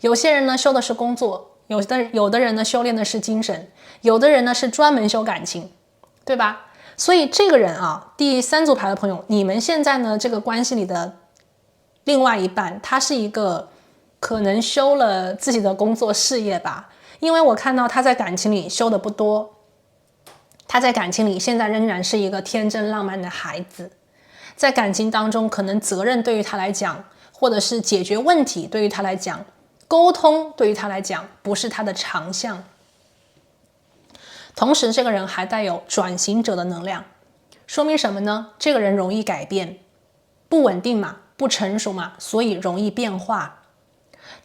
Speaker 1: 有些人呢，修的是工作，有的人呢，修炼的是精神，有的人呢，是专门修感情，对吧？所以这个人啊，第三组牌的朋友，你们现在呢这个关系里的另外一半，他是一个可能修了自己的工作事业吧，因为我看到他在感情里修的不多，他在感情里现在仍然是一个天真浪漫的孩子，在感情当中可能责任对于他来讲，或者是解决问题对于他来讲，沟通对于他来讲不是他的长项。同时这个人还带有转型者的能量，说明什么呢？这个人容易改变，不稳定嘛，不成熟嘛，所以容易变化。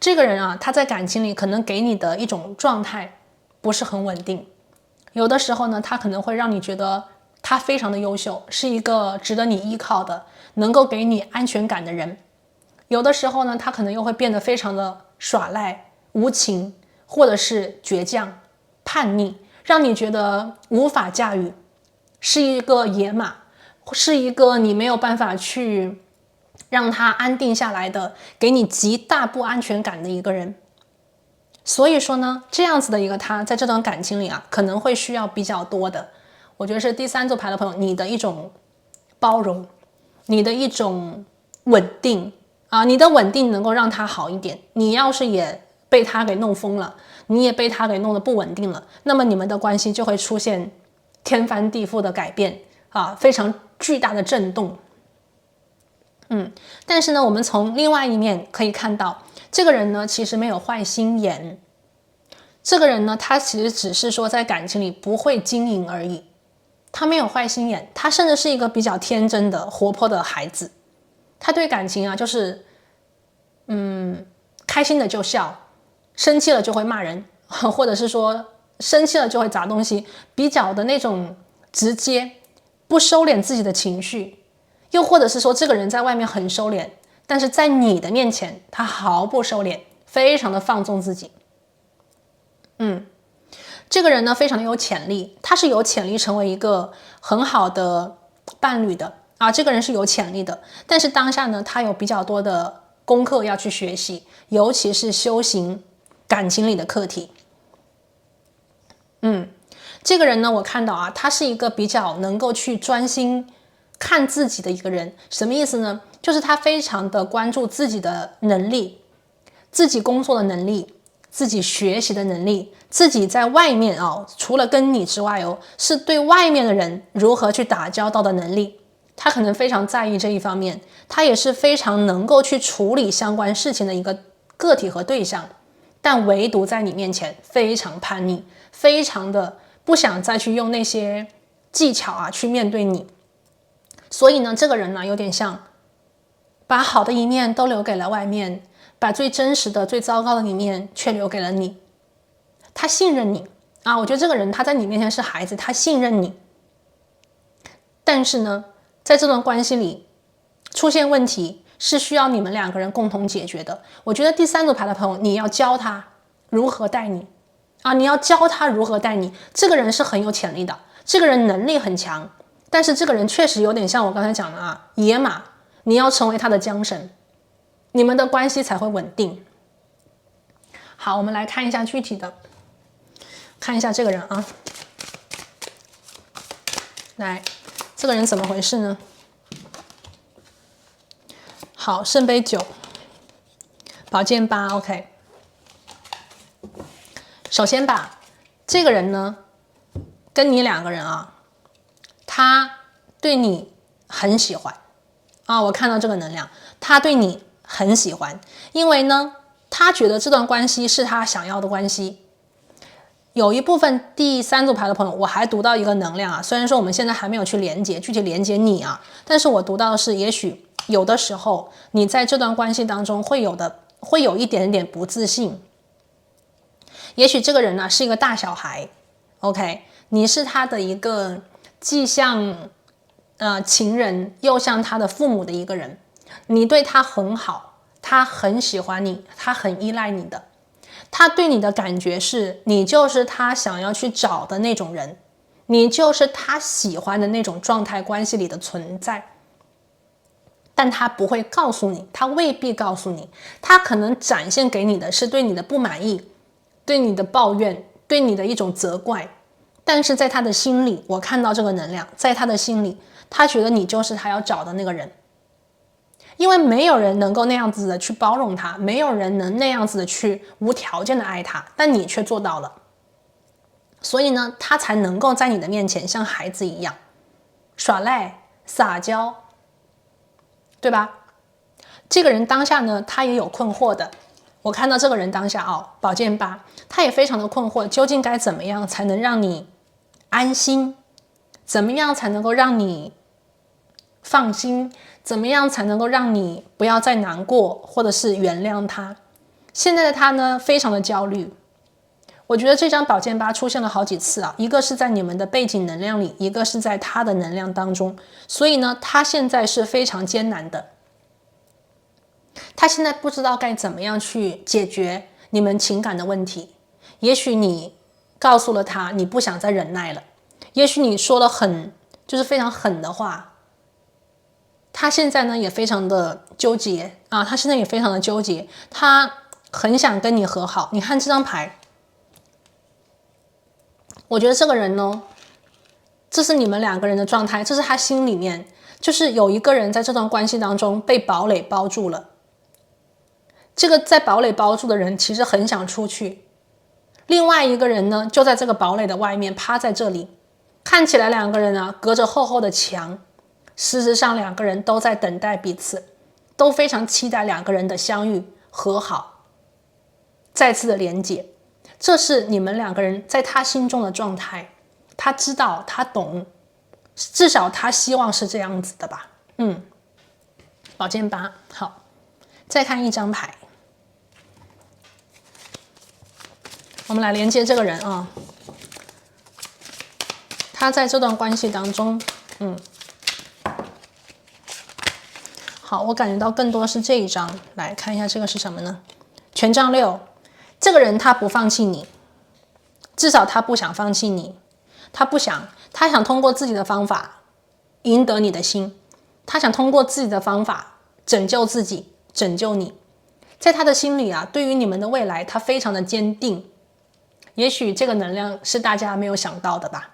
Speaker 1: 这个人啊，他在感情里可能给你的一种状态不是很稳定，有的时候呢，他可能会让你觉得他非常的优秀，是一个值得你依靠的，能够给你安全感的人。有的时候呢，他可能又会变得非常的耍赖、无情，或者是倔强、叛逆，让你觉得无法驾驭，是一个野马，是一个你没有办法去让他安定下来的，给你极大不安全感的一个人。所以说呢，这样子的一个他在这段感情里啊，可能会需要比较多的，我觉得是第三组牌的朋友，你的一种包容，你的一种稳定啊，你的稳定能够让他好一点。你要是也被他给弄疯了，你也被他给弄得不稳定了，那么你们的关系就会出现天翻地覆的改变啊，非常巨大的震动。但是呢，我们从另外一面可以看到，这个人呢其实没有坏心眼，这个人呢他其实只是说在感情里不会经营而已，他没有坏心眼，他甚至是一个比较天真的活泼的孩子，他对感情啊就是开心的就笑，生气了就会骂人，或者是说生气了就会砸东西，比较的那种直接，不收敛自己的情绪。又或者是说这个人在外面很收敛，但是在你的面前他毫不收敛，非常的放纵自己。这个人呢非常的有潜力，他是有潜力成为一个很好的伴侣的啊，这个人是有潜力的，但是当下呢他有比较多的功课要去学习，尤其是修行感情里的课题。这个人呢我看到啊，他是一个比较能够去专心看自己的一个人。什么意思呢？就是他非常的关注自己的能力，自己工作的能力，自己学习的能力，自己在外面除了跟你之外是对外面的人如何去打交道的能力，他可能非常在意这一方面。他也是非常能够去处理相关事情的一个个体和对象，但唯独在你面前非常叛逆，非常的不想再去用那些技巧啊去面对你。所以呢，这个人呢有点像把好的一面都留给了外面，把最真实的、最糟糕的一面却留给了你。他信任你啊，我觉得这个人他在你面前是孩子，他信任你。但是呢，在这段关系里出现问题是需要你们两个人共同解决的。我觉得第三组牌的朋友，你要教他如何带你啊，你要教他如何带你。这个人是很有潜力的，这个人能力很强，但是这个人确实有点像我刚才讲的啊，野马。你要成为他的缰绳，你们的关系才会稳定。好，我们来看一下具体的，看一下这个人啊。来，这个人怎么回事呢？好，圣杯9，宝剑8 ，OK。首先吧，这个人呢，跟你两个人啊，他对你很喜欢。啊，我看到这个能量，他对你很喜欢，因为呢，他觉得这段关系是他想要的关系。有一部分第三组牌的朋友，我还读到一个能量啊，虽然说我们现在还没有去连接，具体连接你啊，但是我读到的是，也许有的时候你在这段关系当中会有一点点不自信。也许这个人呢是一个大小孩 ，OK， 你是他的一个既像情人又像他的父母的一个人，你对他很好，他很喜欢你，他很依赖你的，他对你的感觉是你就是他想要去找的那种人，你就是他喜欢的那种状态关系里的存在，但他不会告诉你，他未必告诉你，他可能展现给你的是对你的不满意，对你的抱怨，对你的一种责怪，但是在他的心里，我看到这个能量，在他的心里，他觉得你就是他要找的那个人，因为没有人能够那样子的去包容他，没有人能那样子的去无条件的爱他，但你却做到了，所以呢，他才能够在你的面前像孩子一样耍赖撒娇，对吧？这个人当下呢，他也有困惑的。我看到这个人当下宝剑8，他也非常的困惑，究竟该怎么样才能让你安心？怎么样才能够让你放心？怎么样才能够让你不要再难过，或者是原谅他？现在的他呢，非常的焦虑。我觉得这张宝剑8出现了好几次啊，一个是在你们的背景能量里，一个是在他的能量当中，所以呢，他现在是非常艰难的。他现在不知道该怎么样去解决你们情感的问题。也许你告诉了他你不想再忍耐了，也许你说了就是非常狠的话，他现在呢也非常的纠结啊，他现在也非常的纠结，他很想跟你和好。你看这张牌，我觉得这个人呢，这是你们两个人的状态，这是他心里面就是有一个人在这段关系当中被堡垒包住了。这个在堡垒包住的人其实很想出去，另外一个人呢就在这个堡垒的外面趴在这里，看起来两个人啊隔着厚厚的墙，事实上两个人都在等待彼此，都非常期待两个人的相遇和好，再次的连结。这是你们两个人在他心中的状态，他知道，他懂，至少他希望是这样子的吧。宝剑8，好，再看一张牌，我们来连接这个人啊，他在这段关系当中，好，我感觉到更多是这一张，来看一下这个是什么呢？权杖6，这个人他不放弃你，至少他不想放弃你，他想通过自己的方法赢得你的心，他想通过自己的方法拯救自己，拯救你。在他的心里啊，对于你们的未来，他非常的坚定。也许这个能量是大家没有想到的吧，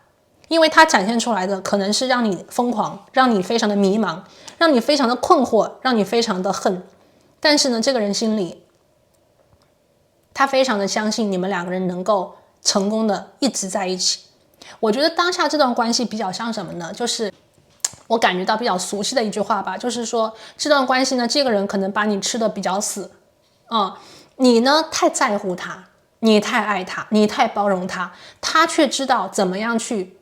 Speaker 1: 因为他展现出来的可能是让你疯狂，让你非常的迷茫，让你非常的困惑，让你非常的恨。但是呢，这个人心里他非常的相信你们两个人能够成功的一直在一起。我觉得当下这段关系比较像什么呢？就是我感觉到比较熟悉的一句话吧，就是说这段关系呢，这个人可能把你吃的比较死，你呢太在乎他，你太爱他，你太包容他，他却知道怎么样去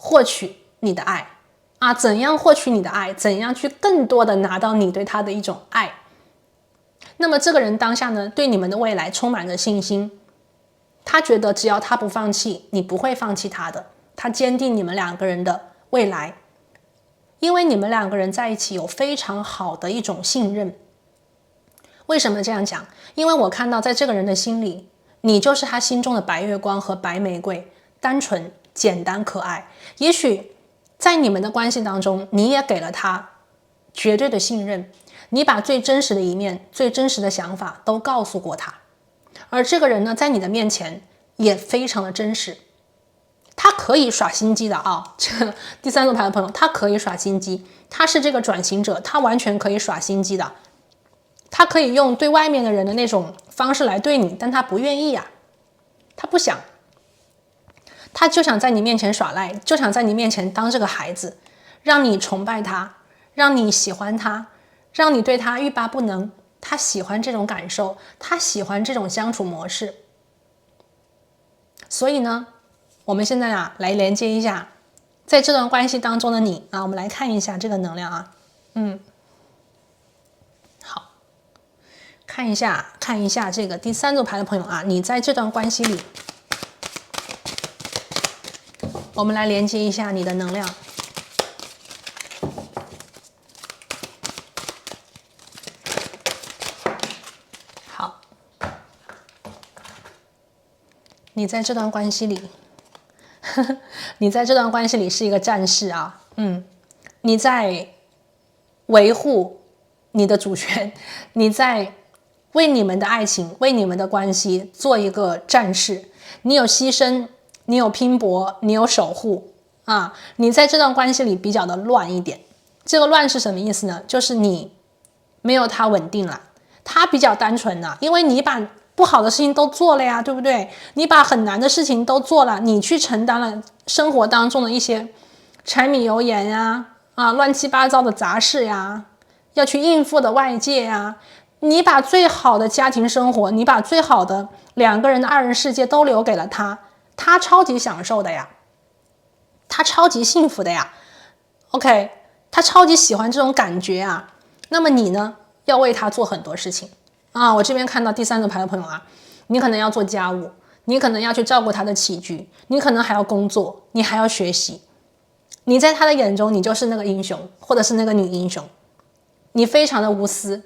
Speaker 1: 获取你的爱啊？怎样获取你的爱？怎样去更多的拿到你对他的一种爱？那么这个人当下呢，对你们的未来充满着信心，他觉得只要他不放弃，你不会放弃他的，他坚定你们两个人的未来，因为你们两个人在一起有非常好的一种信任。为什么这样讲？因为我看到在这个人的心里，你就是他心中的白月光和白玫瑰，单纯、简单、可爱。也许在你们的关系当中，你也给了他绝对的信任，你把最真实的一面、最真实的想法都告诉过他。而这个人呢，在你的面前也非常的真实。他可以耍心机的啊，这个第三组牌的朋友，他可以耍心机，他是这个转型者，他完全可以耍心机的。他可以用对外面的人的那种方式来对你，但他不愿意啊，他不想，他就想在你面前耍赖，就想在你面前当这个孩子，让你崇拜他，让你喜欢他，让你对他欲罢不能。他喜欢这种感受，他喜欢这种相处模式。所以呢，我们现在啊，来连接一下，在这段关系当中的你啊，我们来看一下这个能量啊，好，看一下这个第三组牌的朋友啊，你在这段关系里，我们来连接一下你的能量。好，你在这段关系里你在这段关系里是一个战士啊，你在维护你的主权，你在为你们的爱情、为你们的关系做一个战士。你有牺牲，你有拼搏，你有守护啊。你在这段关系里比较的乱一点。这个乱是什么意思呢？就是你没有他稳定了，他比较单纯的，因为你把不好的事情都做了呀，对不对？你把很难的事情都做了，你去承担了生活当中的一些柴米油盐呀，乱七八糟的杂事呀，要去应付的外界呀。你把最好的家庭生活，你把最好的两个人的二人世界都留给了他，他超级享受的呀，他超级幸福的呀。OK， 他超级喜欢这种感觉啊。那么你呢，要为他做很多事情啊。我这边看到第三组牌的朋友啊，你可能要做家务，你可能要去照顾他的起居，你可能还要工作，你还要学习。你在他的眼中，你就是那个英雄，或者是那个女英雄。你非常的无私，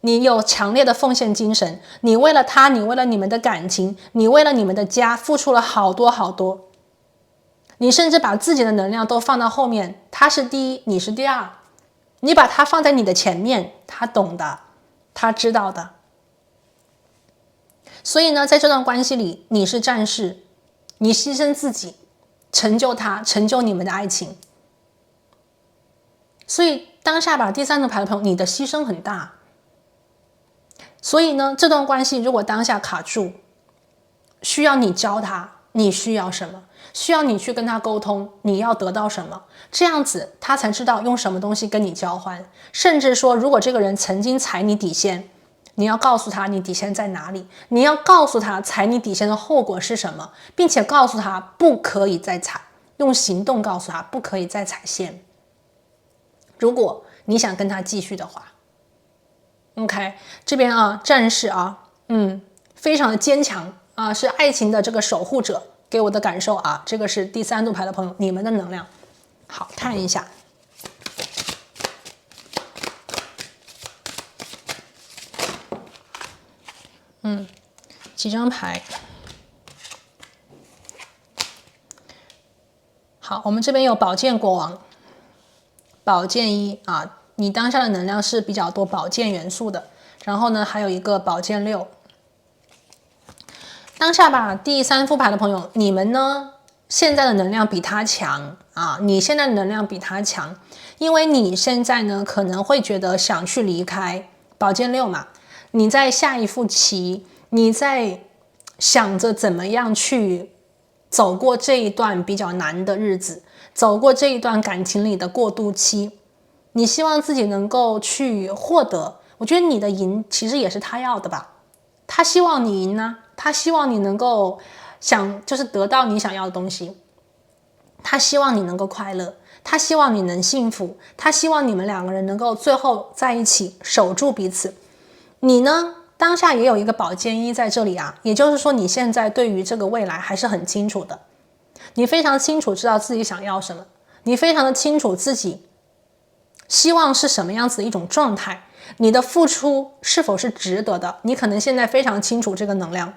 Speaker 1: 你有强烈的奉献精神，你为了他，你为了你们的感情，你为了你们的家付出了好多好多。你甚至把自己的能量都放到后面，他是第一，你是第二。你把他放在你的前面，他懂的，他知道的。所以呢，在这段关系里，你是战士，你牺牲自己，成就他，成就你们的爱情。所以当下把第三组牌的朋友，你的牺牲很大。所以呢，这段关系如果当下卡住，需要你教他你需要什么，需要你去跟他沟通你要得到什么，这样子他才知道用什么东西跟你交换。甚至说，如果这个人曾经踩你底线，你要告诉他你底线在哪里，你要告诉他踩你底线的后果是什么，并且告诉他不可以再踩，用行动告诉他不可以再踩线。如果你想跟他继续的话 OK， 这边啊，战士啊，非常的坚强啊，是爱情的这个守护者，给我的感受啊，这个是第三组牌的朋友，你们的能量。好，看一下，几张牌。好，我们这边有宝剑国王，宝剑一啊，你当下的能量是比较多宝剑元素的。然后呢，还有一个宝剑六。当下吧，第三副牌的朋友，你们呢现在的能量比他强啊，你现在的能量比他强，因为你现在呢可能会觉得想去离开，宝剑六嘛，你在下一副棋，你在想着怎么样去走过这一段比较难的日子，走过这一段感情里的过渡期，你希望自己能够去获得。我觉得你的赢其实也是他要的吧，他希望你赢呢，他希望你能够就是得到你想要的东西。他希望你能够快乐，他希望你能幸福，他希望你们两个人能够最后在一起守住彼此。你呢，当下也有一个宝剑一在这里啊，也就是说你现在对于这个未来还是很清楚的，你非常清楚知道自己想要什么，你非常的清楚自己希望是什么样子的一种状态，你的付出是否是值得的，你可能现在非常清楚这个能量。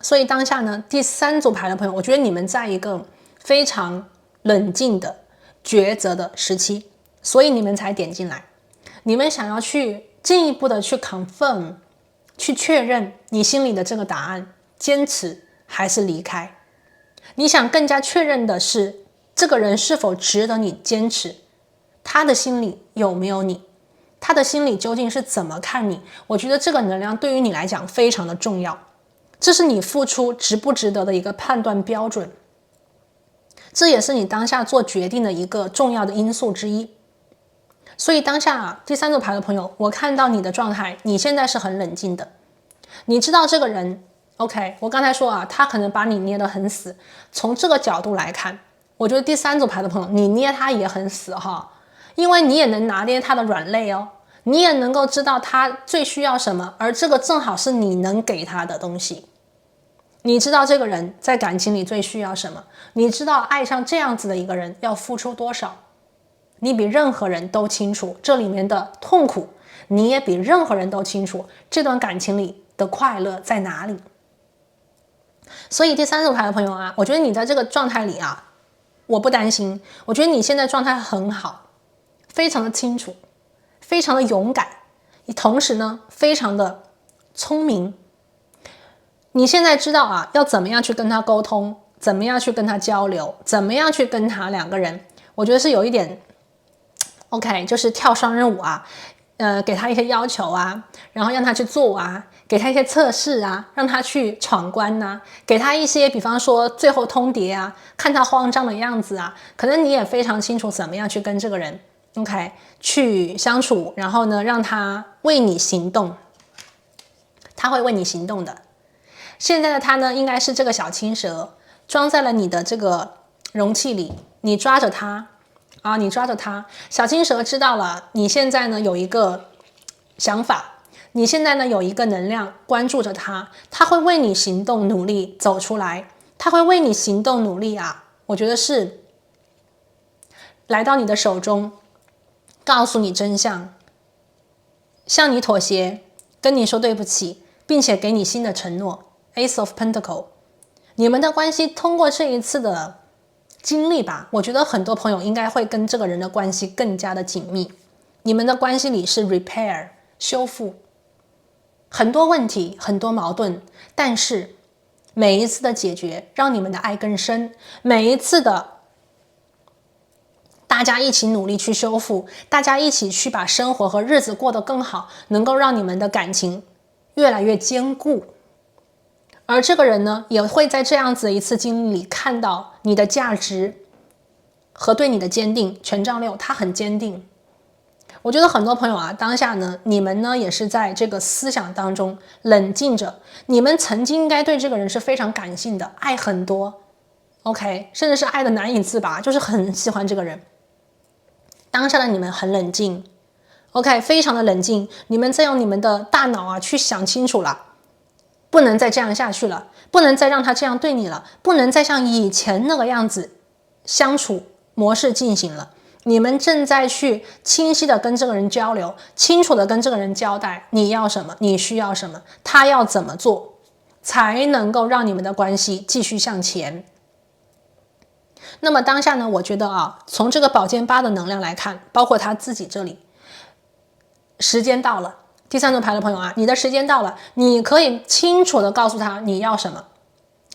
Speaker 1: 所以当下呢，第三组牌的朋友，我觉得你们在一个非常冷静的抉择的时期，所以你们才点进来，你们想要去进一步的去 confirm， 去确认你心里的这个答案，坚持还是离开。你想更加确认的是这个人是否值得你坚持，他的心里有没有你，他的心里究竟是怎么看你。我觉得这个能量对于你来讲非常的重要，这是你付出值不值得的一个判断标准，这也是你当下做决定的一个重要的因素之一。所以当下第三组牌的朋友，我看到你的状态，你现在是很冷静的，你知道这个人 OK， 我刚才说啊，他可能把你捏得很死，从这个角度来看，我觉得第三组牌的朋友，你捏他也很死哈，因为你也能拿捏他的软肋哦，你也能够知道他最需要什么，而这个正好是你能给他的东西。你知道这个人在感情里最需要什么，你知道爱上这样子的一个人要付出多少，你比任何人都清楚这里面的痛苦，你也比任何人都清楚这段感情里的快乐在哪里。所以第三组牌的朋友啊，我觉得你在这个状态里啊，我不担心，我觉得你现在状态很好，非常的清楚，非常的勇敢，你同时呢非常的聪明。你现在知道啊，要怎么样去跟他沟通，怎么样去跟他交流，怎么样去跟他两个人，我觉得是有一点 OK， 就是跳双人舞啊，给他一些要求啊，然后让他去做啊，给他一些测试啊，让他去闯关啊，给他一些比方说最后通牒啊，看他慌张的样子啊，可能你也非常清楚怎么样去跟这个人 OK 去相处，然后呢让他为你行动，他会为你行动的。现在的他呢，应该是这个小青蛇装在了你的这个容器里，你抓着它啊，你抓着它。小青蛇知道了，你现在呢有一个想法，你现在呢有一个能量关注着它，它会为你行动努力走出来，它会为你行动努力啊。我觉得是来到你的手中，告诉你真相，向你妥协，跟你说对不起，并且给你新的承诺。Ace of Pentacle， 你们的关系通过这一次的经历吧，我觉得很多朋友应该会跟这个人的关系更加的紧密。你们的关系里是 repair 修复，很多问题，很多矛盾，但是每一次的解决让你们的爱更深，每一次的大家一起努力去修复，大家一起去把生活和日子过得更好，能够让你们的感情越来越坚固。而这个人呢，也会在这样子一次经历里看到你的价值和对你的坚定。权杖六，他很坚定。我觉得很多朋友啊，当下呢，你们呢也是在这个思想当中冷静着。你们曾经应该对这个人是非常感性的，爱很多 ，OK， 甚至是爱的难以自拔，就是很喜欢这个人。当下的你们很冷静 ，OK， 非常的冷静。你们在用你们的大脑啊去想清楚了。不能再这样下去了，不能再让他这样对你了，不能再像以前那个样子相处模式进行了。你们正在去清晰的跟这个人交流，清楚的跟这个人交代你要什么，你需要什么，他要怎么做，才能够让你们的关系继续向前。那么当下呢，我觉得啊，从这个宝剑八的能量来看，包括他自己这里，时间到了。第三组牌的朋友啊，你的时间到了，你可以清楚的告诉他你要什么，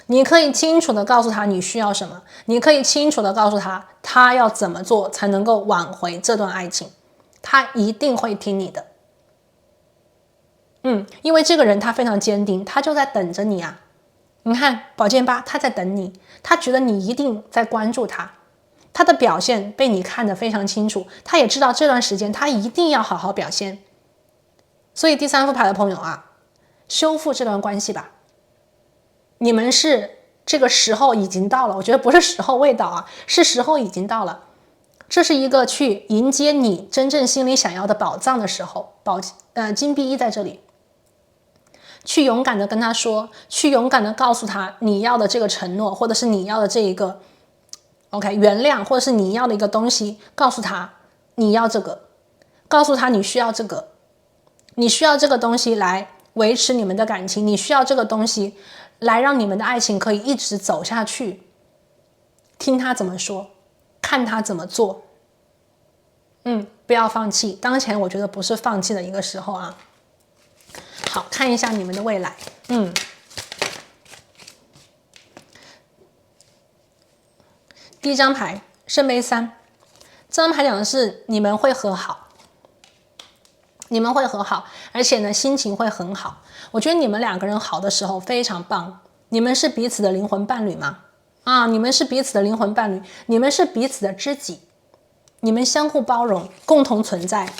Speaker 1: 你可以清楚的告诉他你需要什么，你可以清楚的告诉他他要怎么做才能够挽回这段爱情，他一定会听你的。因为这个人他非常坚定，他就在等着你啊。你看宝剑八，他在等你，他觉得你一定在关注他，他的表现被你看得非常清楚，他也知道这段时间他一定要好好表现。所以第三副牌的朋友啊，修复这段关系吧。你们是这个时候已经到了。我觉得不是时候未到啊，是时候已经到了。这是一个去迎接你真正心里想要的宝藏的时候。金币一在这里，去勇敢的跟他说，去勇敢的告诉他你要的这个承诺，或者是你要的这一个 OK 原谅，或者是你要的一个东西，告诉他你要这个，告诉他你需要这个，你需要这个东西来维持你们的感情，你需要这个东西来让你们的爱情可以一直走下去。听他怎么说，看他怎么做。不要放弃，当前我觉得不是放弃的一个时候啊。好，看一下你们的未来。第一张牌圣杯3，这张牌讲的是你们会和好，你们会和好，而且呢心情会很好。我觉得你们两个人好的时候非常棒，你们是彼此的灵魂伴侣吗？你们是彼此的灵魂伴侣，你们是彼此的知己，你们相互包容，共同存在。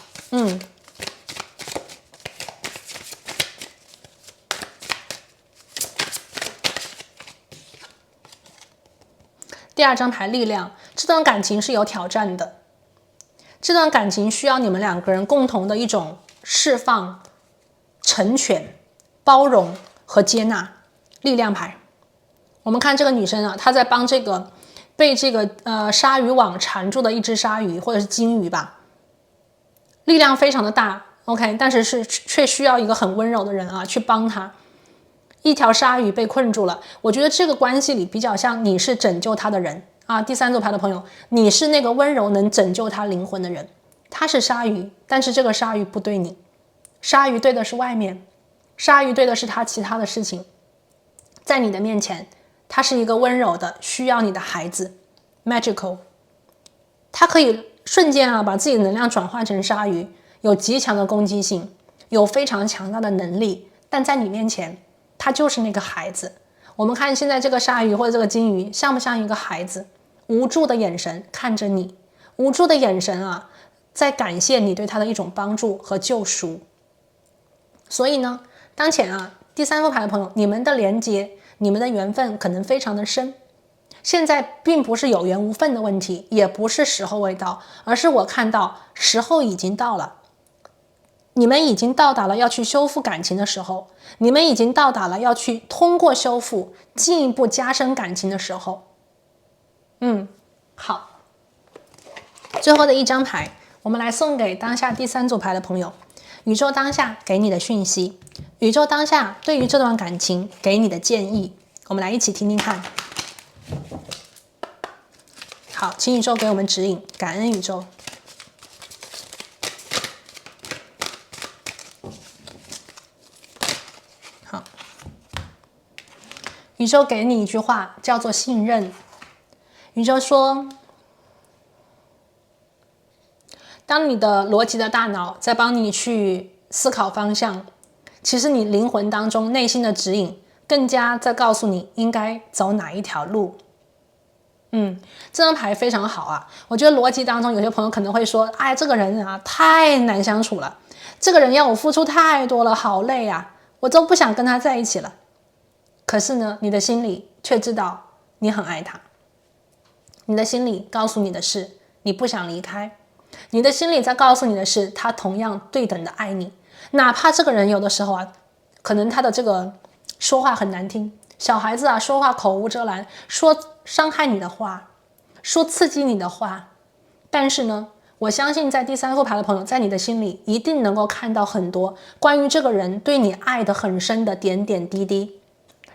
Speaker 1: 第二张牌力量，这段感情是有挑战的，这段感情需要你们两个人共同的一种释放、成全、包容和接纳。力量牌，我们看这个女生啊，她在帮这个被这个鲨鱼网缠住的一只鲨鱼或者是金鱼吧，力量非常的大 ，OK， 但是却需要一个很温柔的人啊去帮她。一条鲨鱼被困住了，我觉得这个关系里比较像你是拯救他的人啊。第三组牌的朋友，你是那个温柔能拯救他灵魂的人。他是鲨鱼，但是这个鲨鱼不对你，鲨鱼对的是外面，鲨鱼对的是他其他的事情。在你的面前，他是一个温柔的需要你的孩子 ，magical， 他可以瞬间把自己的能量转化成鲨鱼，有极强的攻击性，有非常强大的能力，但在你面前他就是那个孩子。我们看现在这个鲨鱼或者这个金鱼像不像一个孩子，无助的眼神看着你，无助的眼神在感谢你对他的一种帮助和救赎。所以呢，当前第三副牌的朋友，你们的连接，你们的缘分可能非常的深。现在并不是有缘无分的问题，也不是时候未到，而是我看到时候已经到了。你们已经到达了要去修复感情的时候，你们已经到达了要去通过修复进一步加深感情的时候。好，最后的一张牌，我们来送给当下第三组牌的朋友，宇宙当下给你的讯息，宇宙当下对于这段感情给你的建议，我们来一起听听看。好，请宇宙给我们指引，感恩宇宙。宇宙给你一句话，叫做信任。宇宙说，当你的逻辑的大脑在帮你去思考方向，其实你灵魂当中内心的指引更加在告诉你应该走哪一条路。这张牌非常好我觉得逻辑当中有些朋友可能会说，哎，这个人太难相处了，这个人要我付出太多了，好累我都不想跟他在一起了。可是呢，你的心里却知道你很爱他，你的心里告诉你的是你不想离开，你的心里在告诉你的是他同样对等的爱你，哪怕这个人有的时候可能他的这个说话很难听，小孩子说话口无遮拦，说伤害你的话，说刺激你的话，但是呢，我相信在第三副牌的朋友，在你的心里一定能够看到很多关于这个人对你爱的很深的点点滴滴。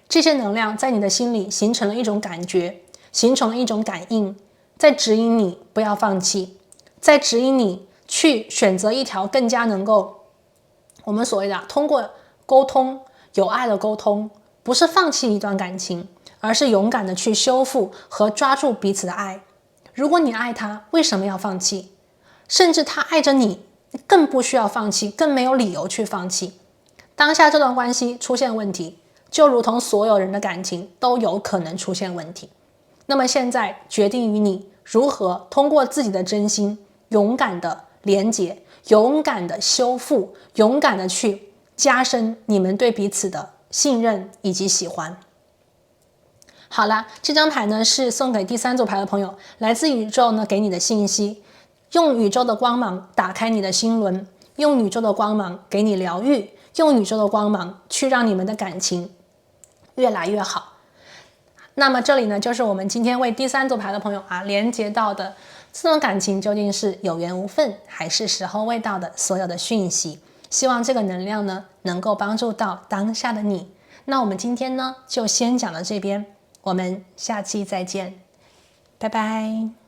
Speaker 1: 这些能量在你的心里形成了一种感觉，形成了一种感应，在指引你不要放弃，在指引你去选择一条更加能够我们所谓的通过沟通，有爱的沟通，不是放弃一段感情，而是勇敢的去修复和抓住彼此的爱。如果你爱他，为什么要放弃？甚至他爱着你，更不需要放弃，更没有理由去放弃。当下这段关系出现问题，就如同所有人的感情都有可能出现问题，那么现在决定于你如何通过自己的真心，勇敢的连结，勇敢的修复，勇敢的去加深你们对彼此的信任以及喜欢。好了，这张牌呢是送给第3组牌的朋友，来自宇宙呢给你的信息，用宇宙的光芒打开你的心轮，用宇宙的光芒给你疗愈，用宇宙的光芒去让你们的感情越来越好。那么这里呢就是我们今天为第3组牌的朋友连接到的这段感情究竟是有缘无分还是时候未到的所有的讯息，希望这个能量呢能够帮助到当下的你。那我们今天呢就先讲到这边，我们下期再见，拜拜。